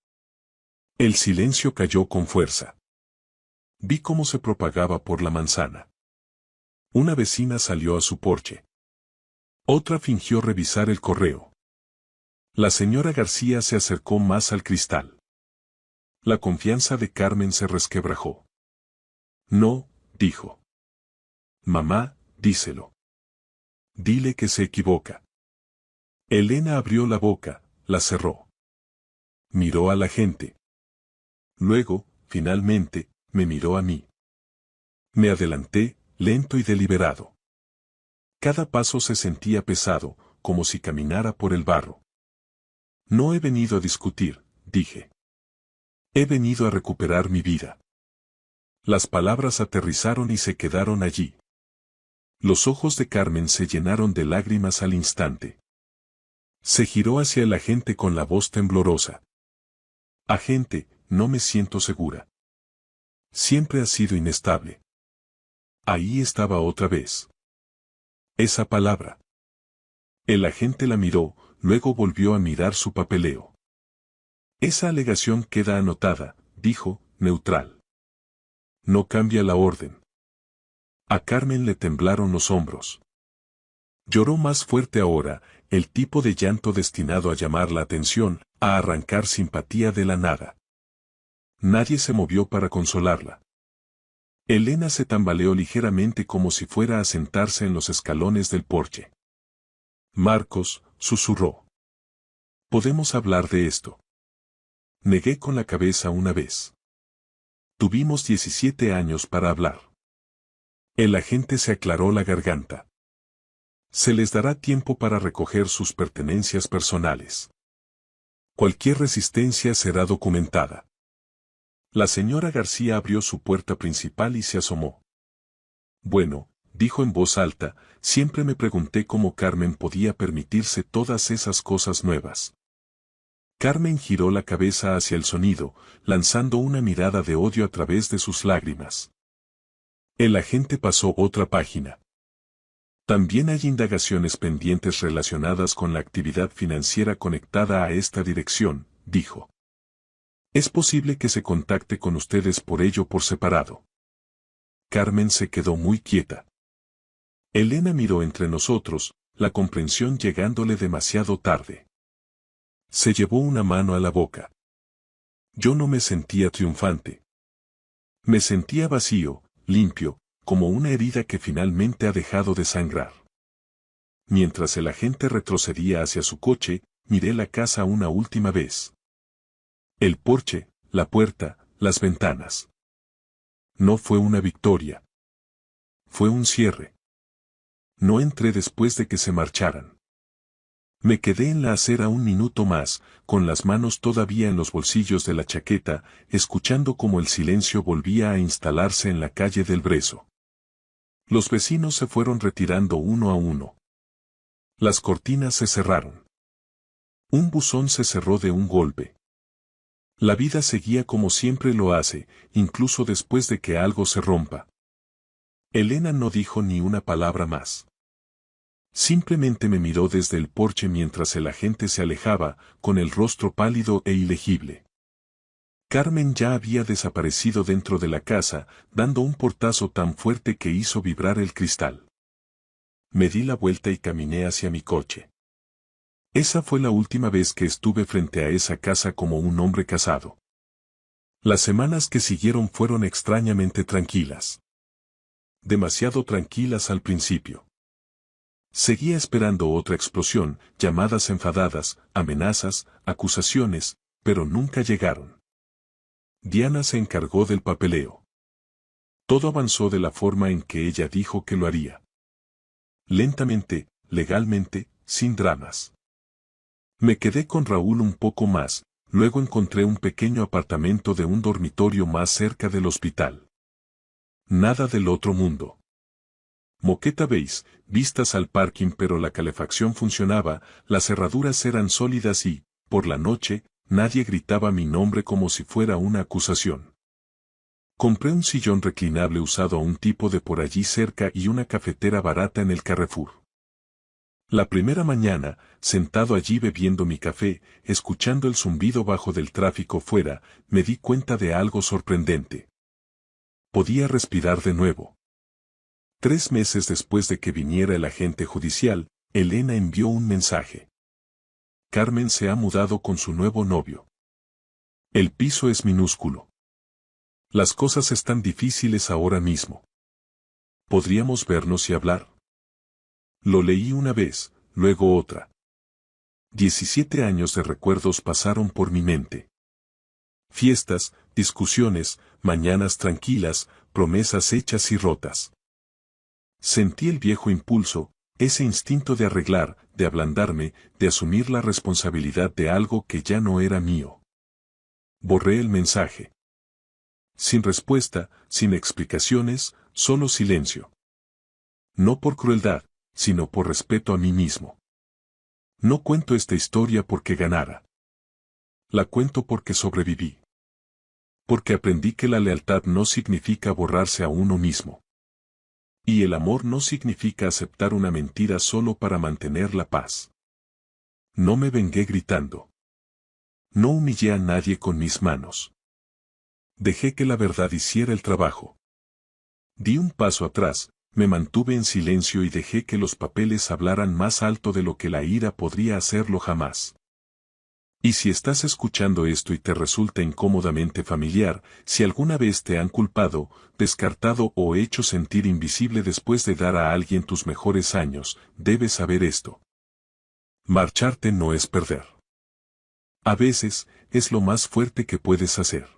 Speaker 1: El silencio cayó con fuerza. Vi cómo se propagaba por la manzana. Una vecina salió a su porche. Otra fingió revisar el correo. La señora García se acercó más al cristal. La confianza de Carmen se resquebrajó. No, dijo. Mamá, díselo. Dile que se equivoca. Elena abrió la boca, la cerró. Miró a la gente. Luego, finalmente, me miró a mí. Me adelanté, lento y deliberado. Cada paso se sentía pesado, como si caminara por el barro. No he venido a discutir, dije. He venido a recuperar mi vida. Las palabras aterrizaron y se quedaron allí. Los ojos de Carmen se llenaron de lágrimas al instante. Se giró hacia el agente con la voz temblorosa. Agente, no me siento segura. Siempre ha sido inestable. Ahí estaba otra vez. Esa palabra. El agente la miró, luego volvió a mirar su papeleo. Esa alegación queda anotada, dijo, neutral. No cambia la orden. A Carmen le temblaron los hombros. Lloró más fuerte ahora, el tipo de llanto destinado a llamar la atención, a arrancar simpatía de la nada. Nadie se movió para consolarla. Elena se tambaleó ligeramente como si fuera a sentarse en los escalones del porche. Marcos, susurró. ¿Podemos hablar de esto? Negué con la cabeza una vez. Tuvimos 17 años para hablar. El agente se aclaró la garganta. Se les dará tiempo para recoger sus pertenencias personales. Cualquier resistencia será documentada. La señora García abrió su puerta principal y se asomó. Bueno, dijo en voz alta, siempre me pregunté cómo Carmen podía permitirse todas esas cosas nuevas. Carmen giró la cabeza hacia el sonido, lanzando una mirada de odio a través de sus lágrimas. El agente pasó otra página. También hay indagaciones pendientes relacionadas con la actividad financiera conectada a esta dirección, dijo. Es posible que se contacte con ustedes por ello por separado. Carmen se quedó muy quieta. Elena miró entre nosotros, la comprensión llegándole demasiado tarde. Se llevó una mano a la boca. Yo no me sentía triunfante. Me sentía vacío, limpio, como una herida que finalmente ha dejado de sangrar. Mientras el agente retrocedía hacia su coche, miré la casa una última vez. El porche, la puerta, las ventanas. No fue una victoria. Fue un cierre. No entré después de que se marcharan. Me quedé en la acera un minuto más, con las manos todavía en los bolsillos de la chaqueta, escuchando cómo el silencio volvía a instalarse en la calle del Brezo. Los vecinos se fueron retirando uno a uno. Las cortinas se cerraron. Un buzón se cerró de un golpe. La vida seguía como siempre lo hace, incluso después de que algo se rompa. Elena no dijo ni una palabra más. Simplemente me miró desde el porche mientras el agente se alejaba, con el rostro pálido e ilegible. Carmen ya había desaparecido dentro de la casa, dando un portazo tan fuerte que hizo vibrar el cristal. Me di la vuelta y caminé hacia mi coche. Esa fue la última vez que estuve frente a esa casa como un hombre casado. Las semanas que siguieron fueron extrañamente tranquilas. Demasiado tranquilas al principio. Seguía esperando otra explosión, llamadas enfadadas, amenazas, acusaciones, pero nunca llegaron. Diana se encargó del papeleo. Todo avanzó de la forma en que ella dijo que lo haría. Lentamente, legalmente, sin dramas. Me quedé con Raúl un poco más, luego encontré un pequeño apartamento de un dormitorio más cerca del hospital. Nada del otro mundo. Moqueta beige, vistas al parking, pero la calefacción funcionaba, las cerraduras eran sólidas y, por la noche, nadie gritaba mi nombre como si fuera una acusación. Compré un sillón reclinable usado a un tipo de por allí cerca y una cafetera barata en el Carrefour. La primera mañana, sentado allí bebiendo mi café, escuchando el zumbido bajo del tráfico fuera, me di cuenta de algo sorprendente. Podía respirar de nuevo. 3 meses después de que viniera el agente judicial, Elena envió un mensaje. Carmen se ha mudado con su nuevo novio. El piso es minúsculo. Las cosas están difíciles ahora mismo. ¿Podríamos vernos y hablar? Lo leí una vez, luego otra. 17 años de recuerdos pasaron por mi mente. Fiestas, discusiones, mañanas tranquilas, promesas hechas y rotas. Sentí el viejo impulso, ese instinto de arreglar, de ablandarme, de asumir la responsabilidad de algo que ya no era mío. Borré el mensaje. Sin respuesta, sin explicaciones, solo silencio. No por crueldad, sino por respeto a mí mismo. No cuento esta historia porque ganara. La cuento porque sobreviví. Porque aprendí que la lealtad no significa borrarse a uno mismo. Y el amor no significa aceptar una mentira solo para mantener la paz. No me vengué gritando. No humillé a nadie con mis manos. Dejé que la verdad hiciera el trabajo. Di un paso atrás, me mantuve en silencio y dejé que los papeles hablaran más alto de lo que la ira podría hacerlo jamás. Y si estás escuchando esto y te resulta incómodamente familiar, si alguna vez te han culpado, descartado o hecho sentir invisible después de dar a alguien tus mejores años, debes saber esto. Marcharte no es perder. A veces, es lo más fuerte que puedes hacer.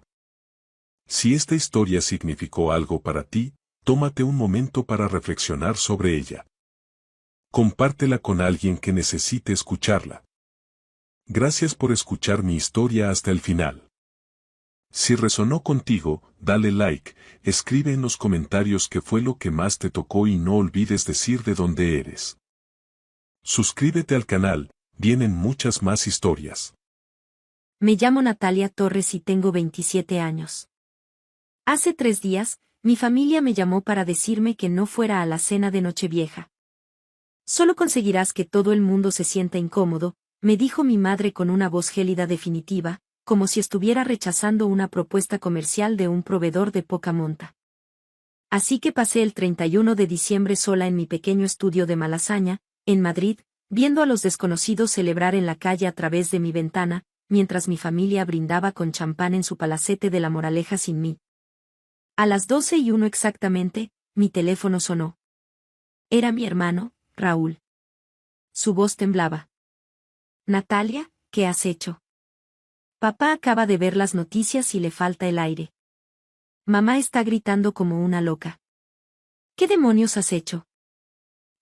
Speaker 1: Si esta historia significó algo para ti, tómate un momento para reflexionar sobre ella. Compártela con alguien que necesite escucharla. Gracias por escuchar mi historia hasta el final. Si resonó contigo, dale like, escribe en los comentarios qué fue lo que más te tocó y no olvides decir de dónde eres. Suscríbete al canal, vienen muchas más historias.
Speaker 2: Me llamo Natalia Torres y tengo 27 años. Hace 3 días, mi familia me llamó para decirme que no fuera a la cena de Nochevieja. Solo conseguirás que todo el mundo se sienta incómodo, me dijo mi madre con una voz gélida definitiva, como si estuviera rechazando una propuesta comercial de un proveedor de poca monta. Así que pasé el 31 de diciembre sola en mi pequeño estudio de Malasaña, en Madrid, viendo a los desconocidos celebrar en la calle a través de mi ventana, mientras mi familia brindaba con champán en su palacete de La Moraleja sin mí. A las 12:01 exactamente, mi teléfono sonó. Era mi hermano, Raúl. Su voz temblaba. Natalia, ¿qué has hecho? Papá acaba de ver las noticias y le falta el aire. Mamá está gritando como una loca. ¿Qué demonios has hecho?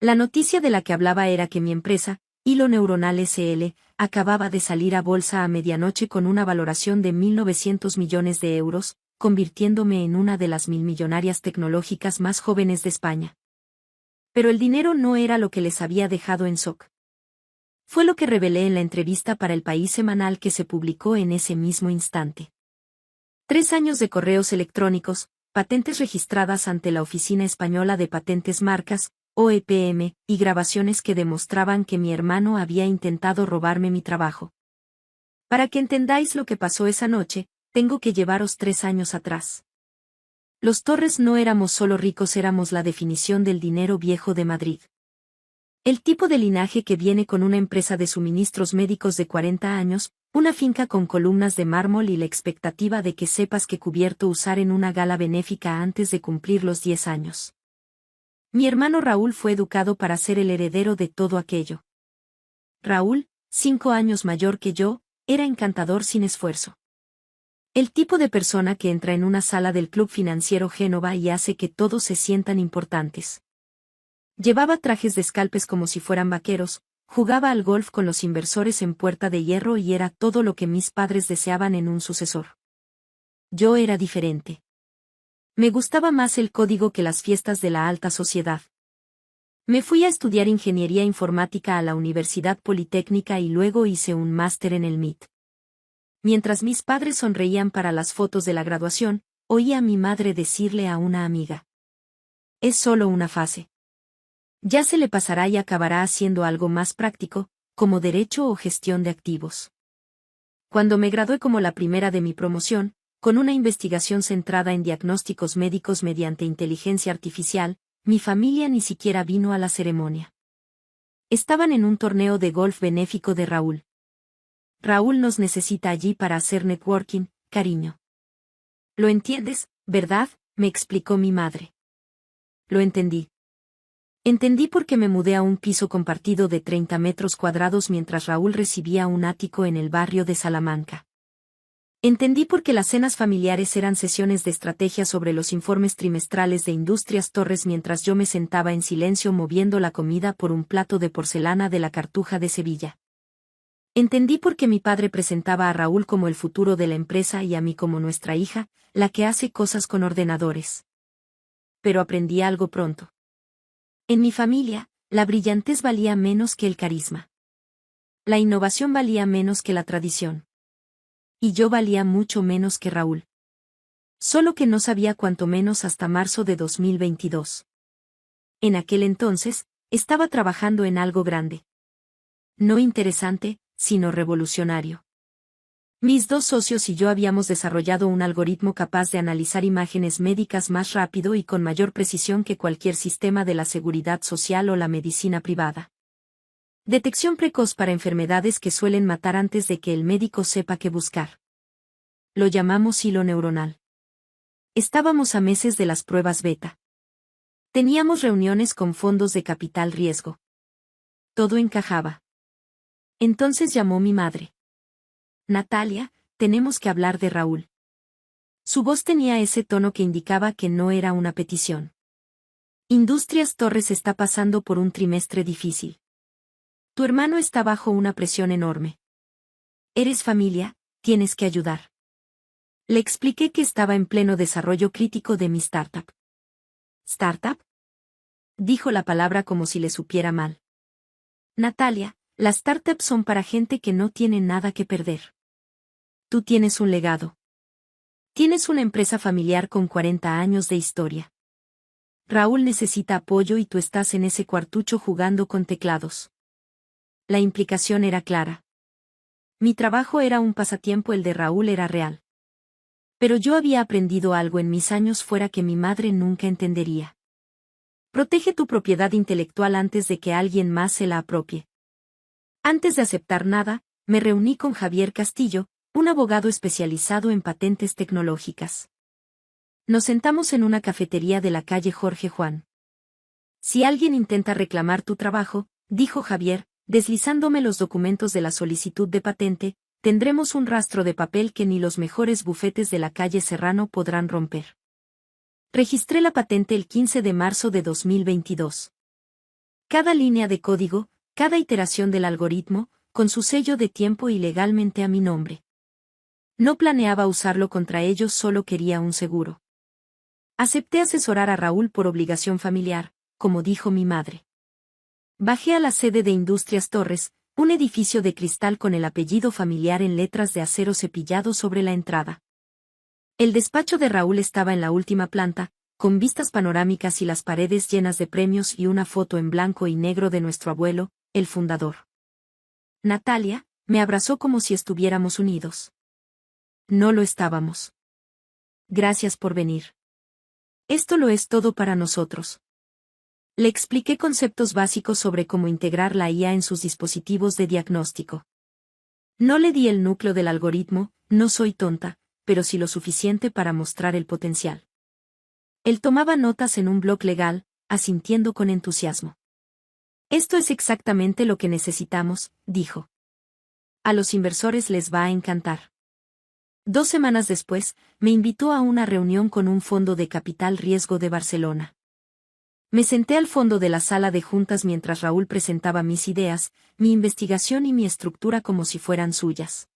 Speaker 2: La noticia de la que hablaba era que mi empresa, Hilo Neuronal SL, acababa de salir a bolsa a medianoche con una valoración de 1.900 millones de euros, convirtiéndome en una de las 1.000 millonarias tecnológicas más jóvenes de España. Pero el dinero no era lo que les había dejado en shock. Fue lo que revelé en la entrevista para El País semanal que se publicó en ese mismo instante. 3 años de correos electrónicos, patentes registradas ante la Oficina Española de Patentes Marcas, OEPM, y grabaciones que demostraban que mi hermano había intentado robarme mi trabajo. Para que entendáis lo que pasó esa noche, tengo que llevaros 3 años atrás. Los Torres no éramos solo ricos, éramos la definición del dinero viejo de Madrid. El tipo de linaje que viene con una empresa de suministros médicos de 40 años, una finca con columnas de mármol y la expectativa de que sepas qué cubierto usar en una gala benéfica antes de cumplir los 10 años. Mi hermano Raúl fue educado para ser el heredero de todo aquello. Raúl, 5 años mayor que yo, era encantador sin esfuerzo. El tipo de persona que entra en una sala del Club Financiero Génova y hace que todos se sientan importantes. Llevaba trajes de escalpes como si fueran vaqueros, jugaba al golf con los inversores en Puerta de Hierro y era todo lo que mis padres deseaban en un sucesor. Yo era diferente. Me gustaba más el código que las fiestas de la alta sociedad. Me fui a estudiar ingeniería informática a la Universidad Politécnica y luego hice un máster en el MIT. Mientras mis padres sonreían para las fotos de la graduación, oí a mi madre decirle a una amiga: es solo una fase. Ya se le pasará y acabará haciendo algo más práctico, como derecho o gestión de activos. Cuando me gradué como la primera de mi promoción, con una investigación centrada en diagnósticos médicos mediante inteligencia artificial, mi familia ni siquiera vino a la ceremonia. Estaban en un torneo de golf benéfico de Raúl. Raúl nos necesita allí para hacer networking, cariño. ¿Lo entiendes, verdad?, me explicó mi madre. Lo entendí. Entendí porque me mudé a un piso compartido de 30 metros cuadrados mientras Raúl recibía un ático en el barrio de Salamanca. Entendí porque las cenas familiares eran sesiones de estrategia sobre los informes trimestrales de Industrias Torres mientras yo me sentaba en silencio moviendo la comida por un plato de porcelana de la Cartuja de Sevilla. Entendí porque mi padre presentaba a Raúl como el futuro de la empresa y a mí como nuestra hija, la que hace cosas con ordenadores. Pero aprendí algo pronto. En mi familia, la brillantez valía menos que el carisma. La innovación valía menos que la tradición. Y yo valía mucho menos que Raúl. Solo que no sabía cuánto menos hasta marzo de 2022. En aquel entonces, estaba trabajando en algo grande. No interesante, sino revolucionario. Mis 2 socios y yo habíamos desarrollado un algoritmo capaz de analizar imágenes médicas más rápido y con mayor precisión que cualquier sistema de la seguridad social o la medicina privada. Detección precoz para enfermedades que suelen matar antes de que el médico sepa qué buscar. Lo llamamos hilo neuronal. Estábamos a meses de las pruebas beta. Teníamos reuniones con fondos de capital riesgo. Todo encajaba. Entonces llamó mi madre. Natalia, tenemos que hablar de Raúl. Su voz tenía ese tono que indicaba que no era una petición. Industrias Torres está pasando por un trimestre difícil. Tu hermano está bajo una presión enorme. Eres familia, tienes que ayudar. Le expliqué que estaba en pleno desarrollo crítico de mi startup. ¿Startup? Dijo la palabra como si le supiera mal. Natalia, las startups son para gente que no tiene nada que perder. Tú tienes un legado. Tienes una empresa familiar con 40 años de historia. Raúl necesita apoyo y tú estás en ese cuartucho jugando con teclados. La implicación era clara. Mi trabajo era un pasatiempo, el de Raúl era real. Pero yo había aprendido algo en mis años fuera que mi madre nunca entendería. Protege tu propiedad intelectual antes de que alguien más se la apropie. Antes de aceptar nada, me reuní con Javier Castillo, un abogado especializado en patentes tecnológicas. Nos sentamos en una cafetería de la calle Jorge Juan. Si alguien intenta reclamar tu trabajo, dijo Javier, deslizándome los documentos de la solicitud de patente, tendremos un rastro de papel que ni los mejores bufetes de la calle Serrano podrán romper. Registré la patente el 15 de marzo de 2022. Cada línea de código, cada iteración del algoritmo, con su sello de tiempo y legalmente a mi nombre. No planeaba usarlo contra ellos, solo quería un seguro. Acepté asesorar a Raúl por obligación familiar, como dijo mi madre. Bajé a la sede de Industrias Torres, un edificio de cristal con el apellido familiar en letras de acero cepillado sobre la entrada. El despacho de Raúl estaba en la última planta, con vistas panorámicas y las paredes llenas de premios y una foto en blanco y negro de nuestro abuelo, el fundador. Natalia me abrazó como si estuviéramos unidos. No lo estábamos. Gracias por venir. Esto lo es todo para nosotros. Le expliqué conceptos básicos sobre cómo integrar la IA en sus dispositivos de diagnóstico. No le di el núcleo del algoritmo, no soy tonta, pero sí lo suficiente para mostrar el potencial. Él tomaba notas en un bloc legal, asintiendo con entusiasmo. Esto es exactamente lo que necesitamos, dijo. A los inversores les va a encantar. 2 semanas después, me invitó a una reunión con un fondo de capital riesgo de Barcelona. Me senté al fondo de la sala de juntas mientras Raúl presentaba mis ideas, mi investigación y mi estructura como si fueran suyas.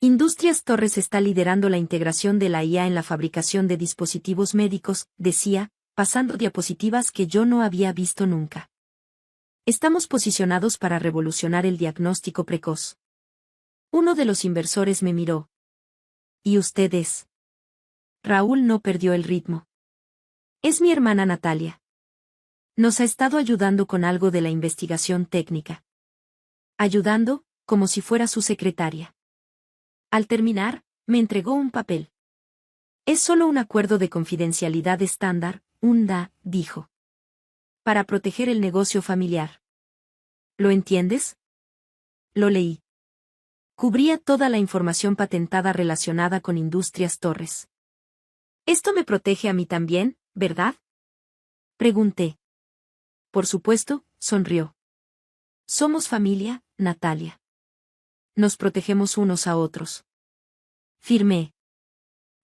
Speaker 2: Industrias Torres está liderando la integración de la IA en la fabricación de dispositivos médicos, decía, pasando diapositivas que yo no había visto nunca. Estamos posicionados para revolucionar el diagnóstico precoz. Uno de los inversores me miró. ¿Y ustedes? Raúl no perdió el ritmo. Es mi hermana Natalia. Nos ha estado ayudando con algo de la investigación técnica. Ayudando, como si fuera su secretaria. Al terminar, me entregó un papel. Es solo un acuerdo de confidencialidad estándar, un DA, dijo. Para proteger el negocio familiar. ¿Lo entiendes? Lo leí. Cubría toda la información patentada relacionada con Industrias Torres. Esto me protege a mí también, ¿verdad? Pregunté. Por supuesto, sonrió. Somos familia, Natalia. Nos protegemos unos a otros. Firmé.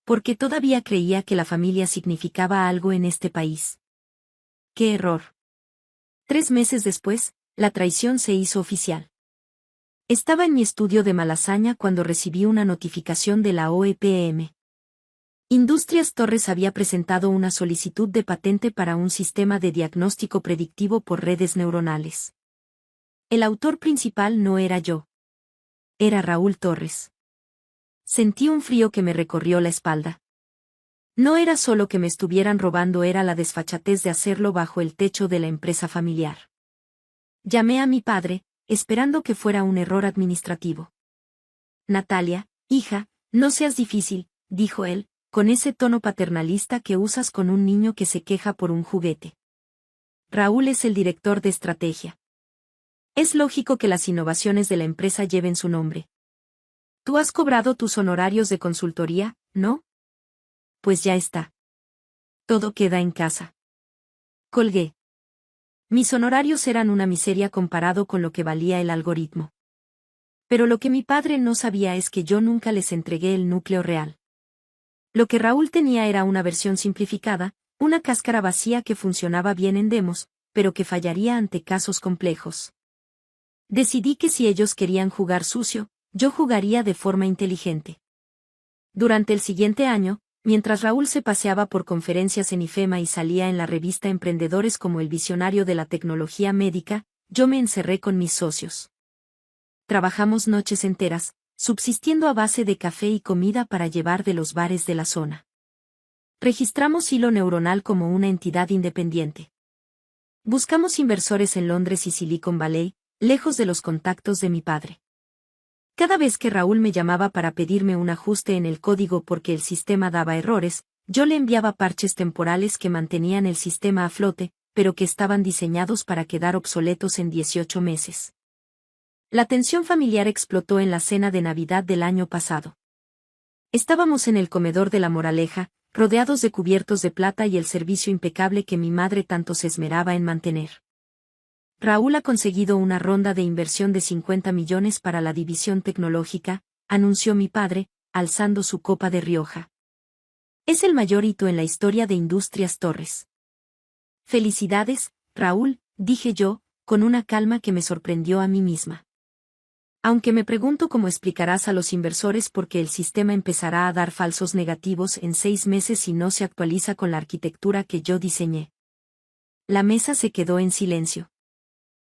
Speaker 2: Porque todavía creía que la familia significaba algo en este país. ¡Qué error! 3 meses después, la traición se hizo oficial. Estaba en mi estudio de Malasaña cuando recibí una notificación de la OEPM. Industrias Torres había presentado una solicitud de patente para un sistema de diagnóstico predictivo por redes neuronales. El autor principal no era yo. Era Raúl Torres. Sentí un frío que me recorrió la espalda. No era solo que me estuvieran robando, era la desfachatez de hacerlo bajo el techo de la empresa familiar. Llamé a mi padre, esperando que fuera un error administrativo. Natalia, hija, no seas difícil, dijo él, con ese tono paternalista que usas con un niño que se queja por un juguete. Raúl es el director de estrategia. Es lógico que las innovaciones de la empresa lleven su nombre. Tú has cobrado tus honorarios de consultoría, ¿no? Pues ya está. Todo queda en casa. Colgué. Mis honorarios eran una miseria comparado con lo que valía el algoritmo. Pero lo que mi padre no sabía es que yo nunca les entregué el núcleo real. Lo que Raúl tenía era una versión simplificada, una cáscara vacía que funcionaba bien en demos, pero que fallaría ante casos complejos. Decidí que si ellos querían jugar sucio, yo jugaría de forma inteligente. Durante el siguiente año, mientras Raúl se paseaba por conferencias en IFEMA y salía en la revista Emprendedores como el visionario de la tecnología médica, yo me encerré con mis socios. Trabajamos noches enteras, subsistiendo a base de café y comida para llevar de los bares de la zona. Registramos Hilo Neuronal como una entidad independiente. Buscamos inversores en Londres y Silicon Valley, lejos de los contactos de mi padre. Cada vez que Raúl me llamaba para pedirme un ajuste en el código porque el sistema daba errores, yo le enviaba parches temporales que mantenían el sistema a flote, pero que estaban diseñados para quedar obsoletos en 18 meses. La tensión familiar explotó en la cena de Navidad del año pasado. Estábamos en el comedor de La Moraleja, rodeados de cubiertos de plata y el servicio impecable que mi madre tanto se esmeraba en mantener. Raúl ha conseguido una ronda de inversión de 50 millones para la división tecnológica, anunció mi padre, alzando su copa de Rioja. Es el mayor hito en la historia de Industrias Torres. Felicidades, Raúl, dije yo, con una calma que me sorprendió a mí misma. Aunque me pregunto cómo explicarás a los inversores por qué el sistema empezará a dar falsos negativos en 6 meses si no se actualiza con la arquitectura que yo diseñé. La mesa se quedó en silencio.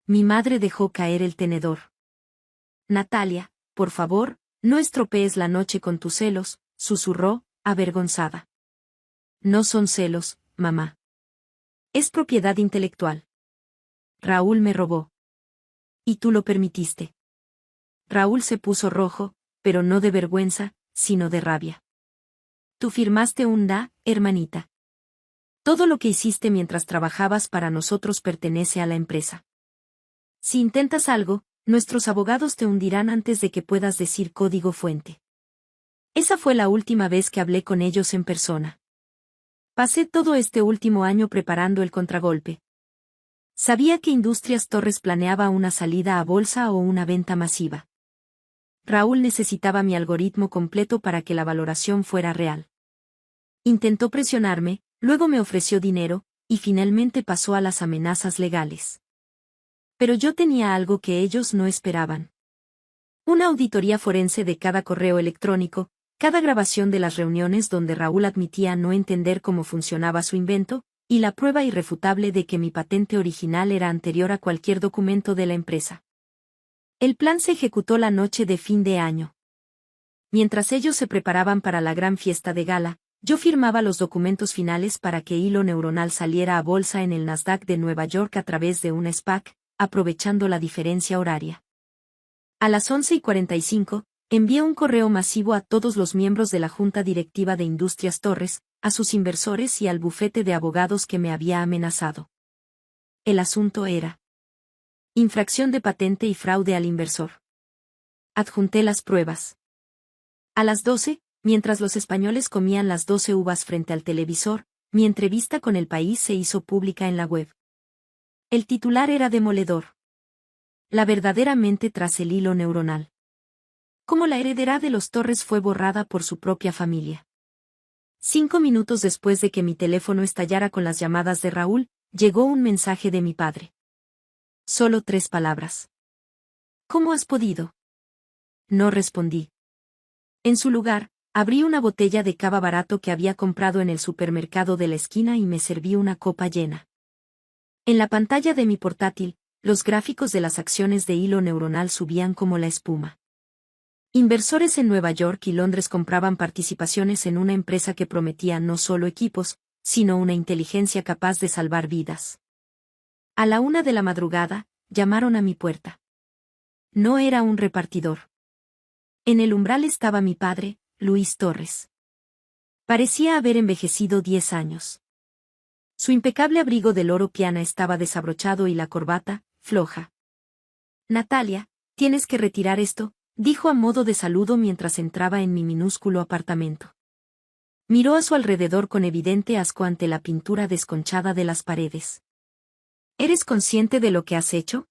Speaker 2: Mi madre dejó caer el tenedor. Natalia, por favor, no estropees la noche con tus celos, susurró, avergonzada. No son celos, mamá. Es propiedad intelectual. Raúl me robó. Y tú lo permitiste. Raúl se puso rojo, pero no de vergüenza, sino de rabia. Tú firmaste un DA, hermanita. Todo lo que hiciste mientras trabajabas para nosotros pertenece a la empresa. Si intentas algo, nuestros abogados te hundirán antes de que puedas decir código fuente. Esa fue la última vez que hablé con ellos en persona. Pasé todo este último año preparando el contragolpe. Sabía que Industrias Torres planeaba una salida a bolsa o una venta masiva. Raúl necesitaba mi algoritmo completo para que la valoración fuera real. Intentó presionarme, luego me ofreció dinero, y finalmente pasó a las amenazas legales. Pero yo tenía algo que ellos no esperaban. Una auditoría forense de cada correo electrónico, cada grabación de las reuniones donde Raúl admitía no entender cómo funcionaba su invento, y la prueba irrefutable de que mi patente original era anterior a cualquier documento de la empresa. El plan se ejecutó la noche de fin de año. Mientras ellos se preparaban para la gran fiesta de gala, yo firmaba los documentos finales para que Hilo Neuronal saliera a bolsa en el Nasdaq de Nueva York a través de una SPAC, aprovechando la diferencia horaria. A las 11:45, envié un correo masivo a todos los miembros de la Junta Directiva de Industrias Torres, a sus inversores y al bufete de abogados que me había amenazado. El asunto era infracción de patente y fraude al inversor. Adjunté las pruebas. A las 12, mientras los españoles comían las 12 uvas frente al televisor, mi entrevista con El País se hizo pública en la web. El titular era demoledor. La verdadera mente tras el hilo neuronal. Cómo la heredera de los Torres fue borrada por su propia familia. 5 minutos después de que mi teléfono estallara con las llamadas de Raúl, llegó un mensaje de mi padre. Solo 3 palabras. ¿Cómo has podido? No respondí. En su lugar, abrí una botella de cava barato que había comprado en el supermercado de la esquina y me serví una copa llena. En la pantalla de mi portátil, los gráficos de las acciones de hilo neuronal subían como la espuma. Inversores en Nueva York y Londres compraban participaciones en una empresa que prometía no solo equipos, sino una inteligencia capaz de salvar vidas. A la 1 de la madrugada, llamaron a mi puerta. No era un repartidor. En el umbral estaba mi padre, Luis Torres. Parecía haber envejecido 10 años. Su impecable abrigo de loro piana estaba desabrochado y la corbata, floja. Natalia, tienes que retirar esto, dijo a modo de saludo mientras entraba en mi minúsculo apartamento. Miró a su alrededor con evidente asco ante la pintura desconchada de las paredes. ¿Eres consciente de lo que has hecho?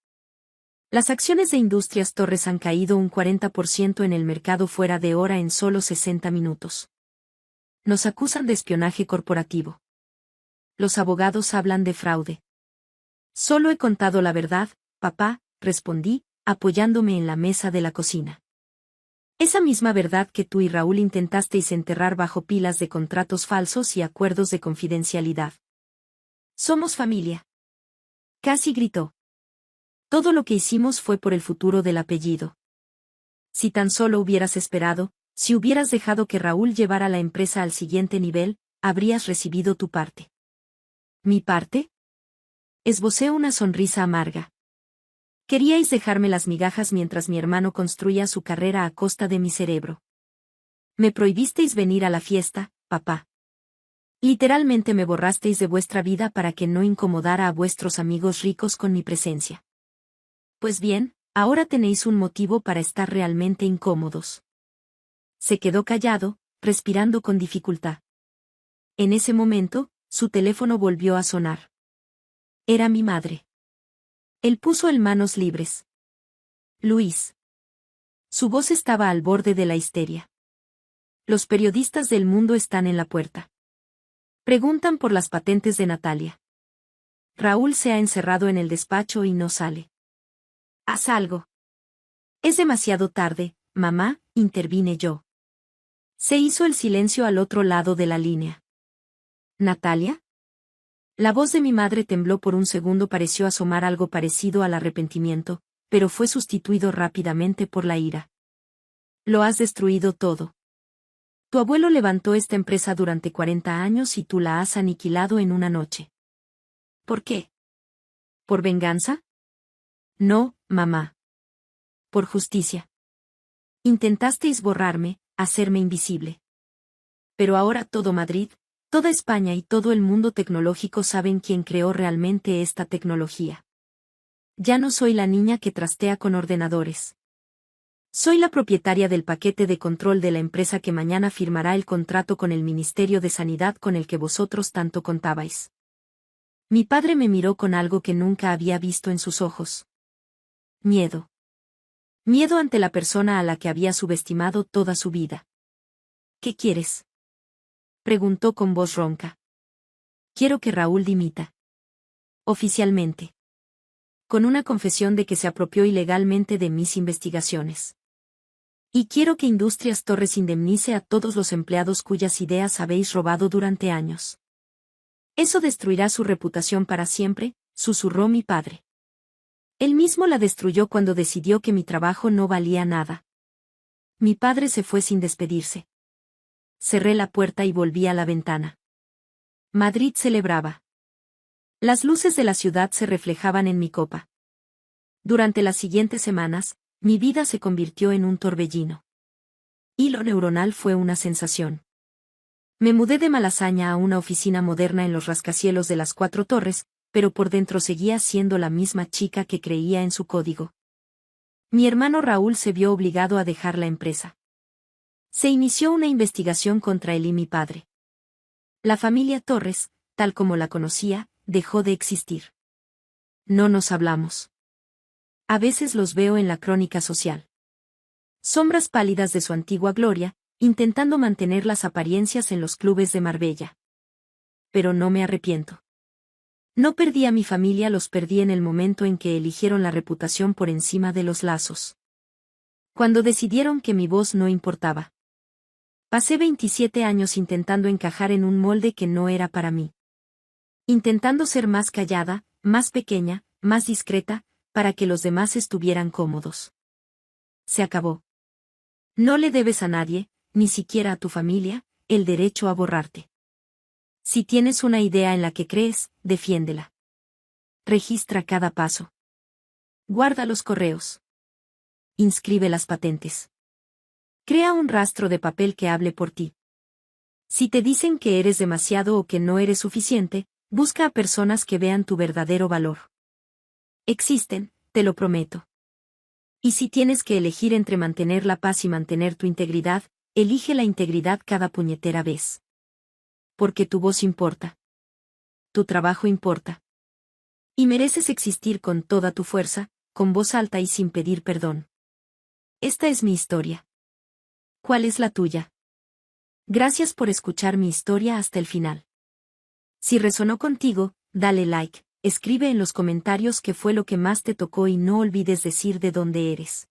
Speaker 2: Las acciones de Industrias Torres han caído un 40% en el mercado fuera de hora en solo 60 minutos. Nos acusan de espionaje corporativo. Los abogados hablan de fraude. Solo he contado la verdad, papá, respondí, apoyándome en la mesa de la cocina. Esa misma verdad que tú y Raúl intentasteis enterrar bajo pilas de contratos falsos y acuerdos de confidencialidad. Somos familia. Casi gritó. Todo lo que hicimos fue por el futuro del apellido. Si tan solo hubieras esperado, si hubieras dejado que Raúl llevara la empresa al siguiente nivel, habrías recibido tu parte. ¿Mi parte? Esbocé una sonrisa amarga. Queríais dejarme las migajas mientras mi hermano construía su carrera a costa de mi cerebro. Me prohibisteis venir a la fiesta, papá. Literalmente me borrasteis de vuestra vida para que no incomodara a vuestros amigos ricos con mi presencia. Pues bien, ahora tenéis un motivo para estar realmente incómodos. Se quedó callado, respirando con dificultad. En ese momento, su teléfono volvió a sonar. Era mi madre. Él puso en manos libres. Luis. Su voz estaba al borde de la histeria. Los periodistas del mundo están en la puerta. Preguntan por las patentes de Natalia. Raúl se ha encerrado en el despacho y no sale. Haz algo. Es demasiado tarde, mamá, intervine yo. Se hizo el silencio al otro lado de la línea. ¿Natalia? La voz de mi madre tembló por un segundo, pareció asomar algo parecido al arrepentimiento, pero fue sustituido rápidamente por la ira. Lo has destruido todo. Tu abuelo levantó esta empresa durante 40 años y tú la has aniquilado en una noche. ¿Por qué? ¿Por venganza? No, mamá. Por justicia. Intentasteis borrarme, hacerme invisible. Pero ahora todo Madrid, toda España y todo el mundo tecnológico saben quién creó realmente esta tecnología. Ya no soy la niña que trastea con ordenadores. Soy la propietaria del paquete de control de la empresa que mañana firmará el contrato con el Ministerio de Sanidad con el que vosotros tanto contabais. Mi padre me miró con algo que nunca había visto en sus ojos. Miedo. Miedo ante la persona a la que había subestimado toda su vida. ¿Qué quieres? Preguntó con voz ronca. Quiero que Raúl dimita. Oficialmente. Con una confesión de que se apropió ilegalmente de mis investigaciones. Y quiero que Industrias Torres indemnice a todos los empleados cuyas ideas habéis robado durante años. Eso destruirá su reputación para siempre, susurró mi padre. Él mismo la destruyó cuando decidió que mi trabajo no valía nada. Mi padre se fue sin despedirse. Cerré la puerta y volví a la ventana. Madrid celebraba. Las luces de la ciudad se reflejaban en mi copa. Durante las siguientes semanas, mi vida se convirtió en un torbellino. Hilo neuronal fue una sensación. Me mudé de Malasaña a una oficina moderna en los rascacielos de las Cuatro Torres, pero por dentro seguía siendo la misma chica que creía en su código. Mi hermano Raúl se vio obligado a dejar la empresa. Se inició una investigación contra él y mi padre. La familia Torres, tal como la conocía, dejó de existir. No nos hablamos. A veces los veo en la crónica social. Sombras pálidas de su antigua gloria, intentando mantener las apariencias en los clubes de Marbella. Pero no me arrepiento. No perdí a mi familia, los perdí en el momento en que eligieron la reputación por encima de los lazos. Cuando decidieron que mi voz no importaba. Pasé 27 años intentando encajar en un molde que no era para mí. Intentando ser más callada, más pequeña, más discreta, para que los demás estuvieran cómodos. Se acabó. No le debes a nadie, ni siquiera a tu familia, el derecho a borrarte. Si tienes una idea en la que crees, defiéndela. Registra cada paso. Guarda los correos. Inscribe las patentes. Crea un rastro de papel que hable por ti. Si te dicen que eres demasiado o que no eres suficiente, busca a personas que vean tu verdadero valor. Existen, te lo prometo. Y si tienes que elegir entre mantener la paz y mantener tu integridad, elige la integridad cada puñetera vez. Porque tu voz importa. Tu trabajo importa. Y mereces existir con toda tu fuerza, con voz alta y sin pedir perdón. Esta es mi historia. ¿Cuál es la tuya? Gracias por escuchar mi historia hasta el final. Si resonó contigo, dale like. Escribe en los comentarios qué fue lo que más te tocó y no olvides decir de dónde eres.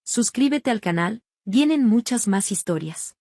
Speaker 2: Suscríbete al canal, vienen muchas más historias.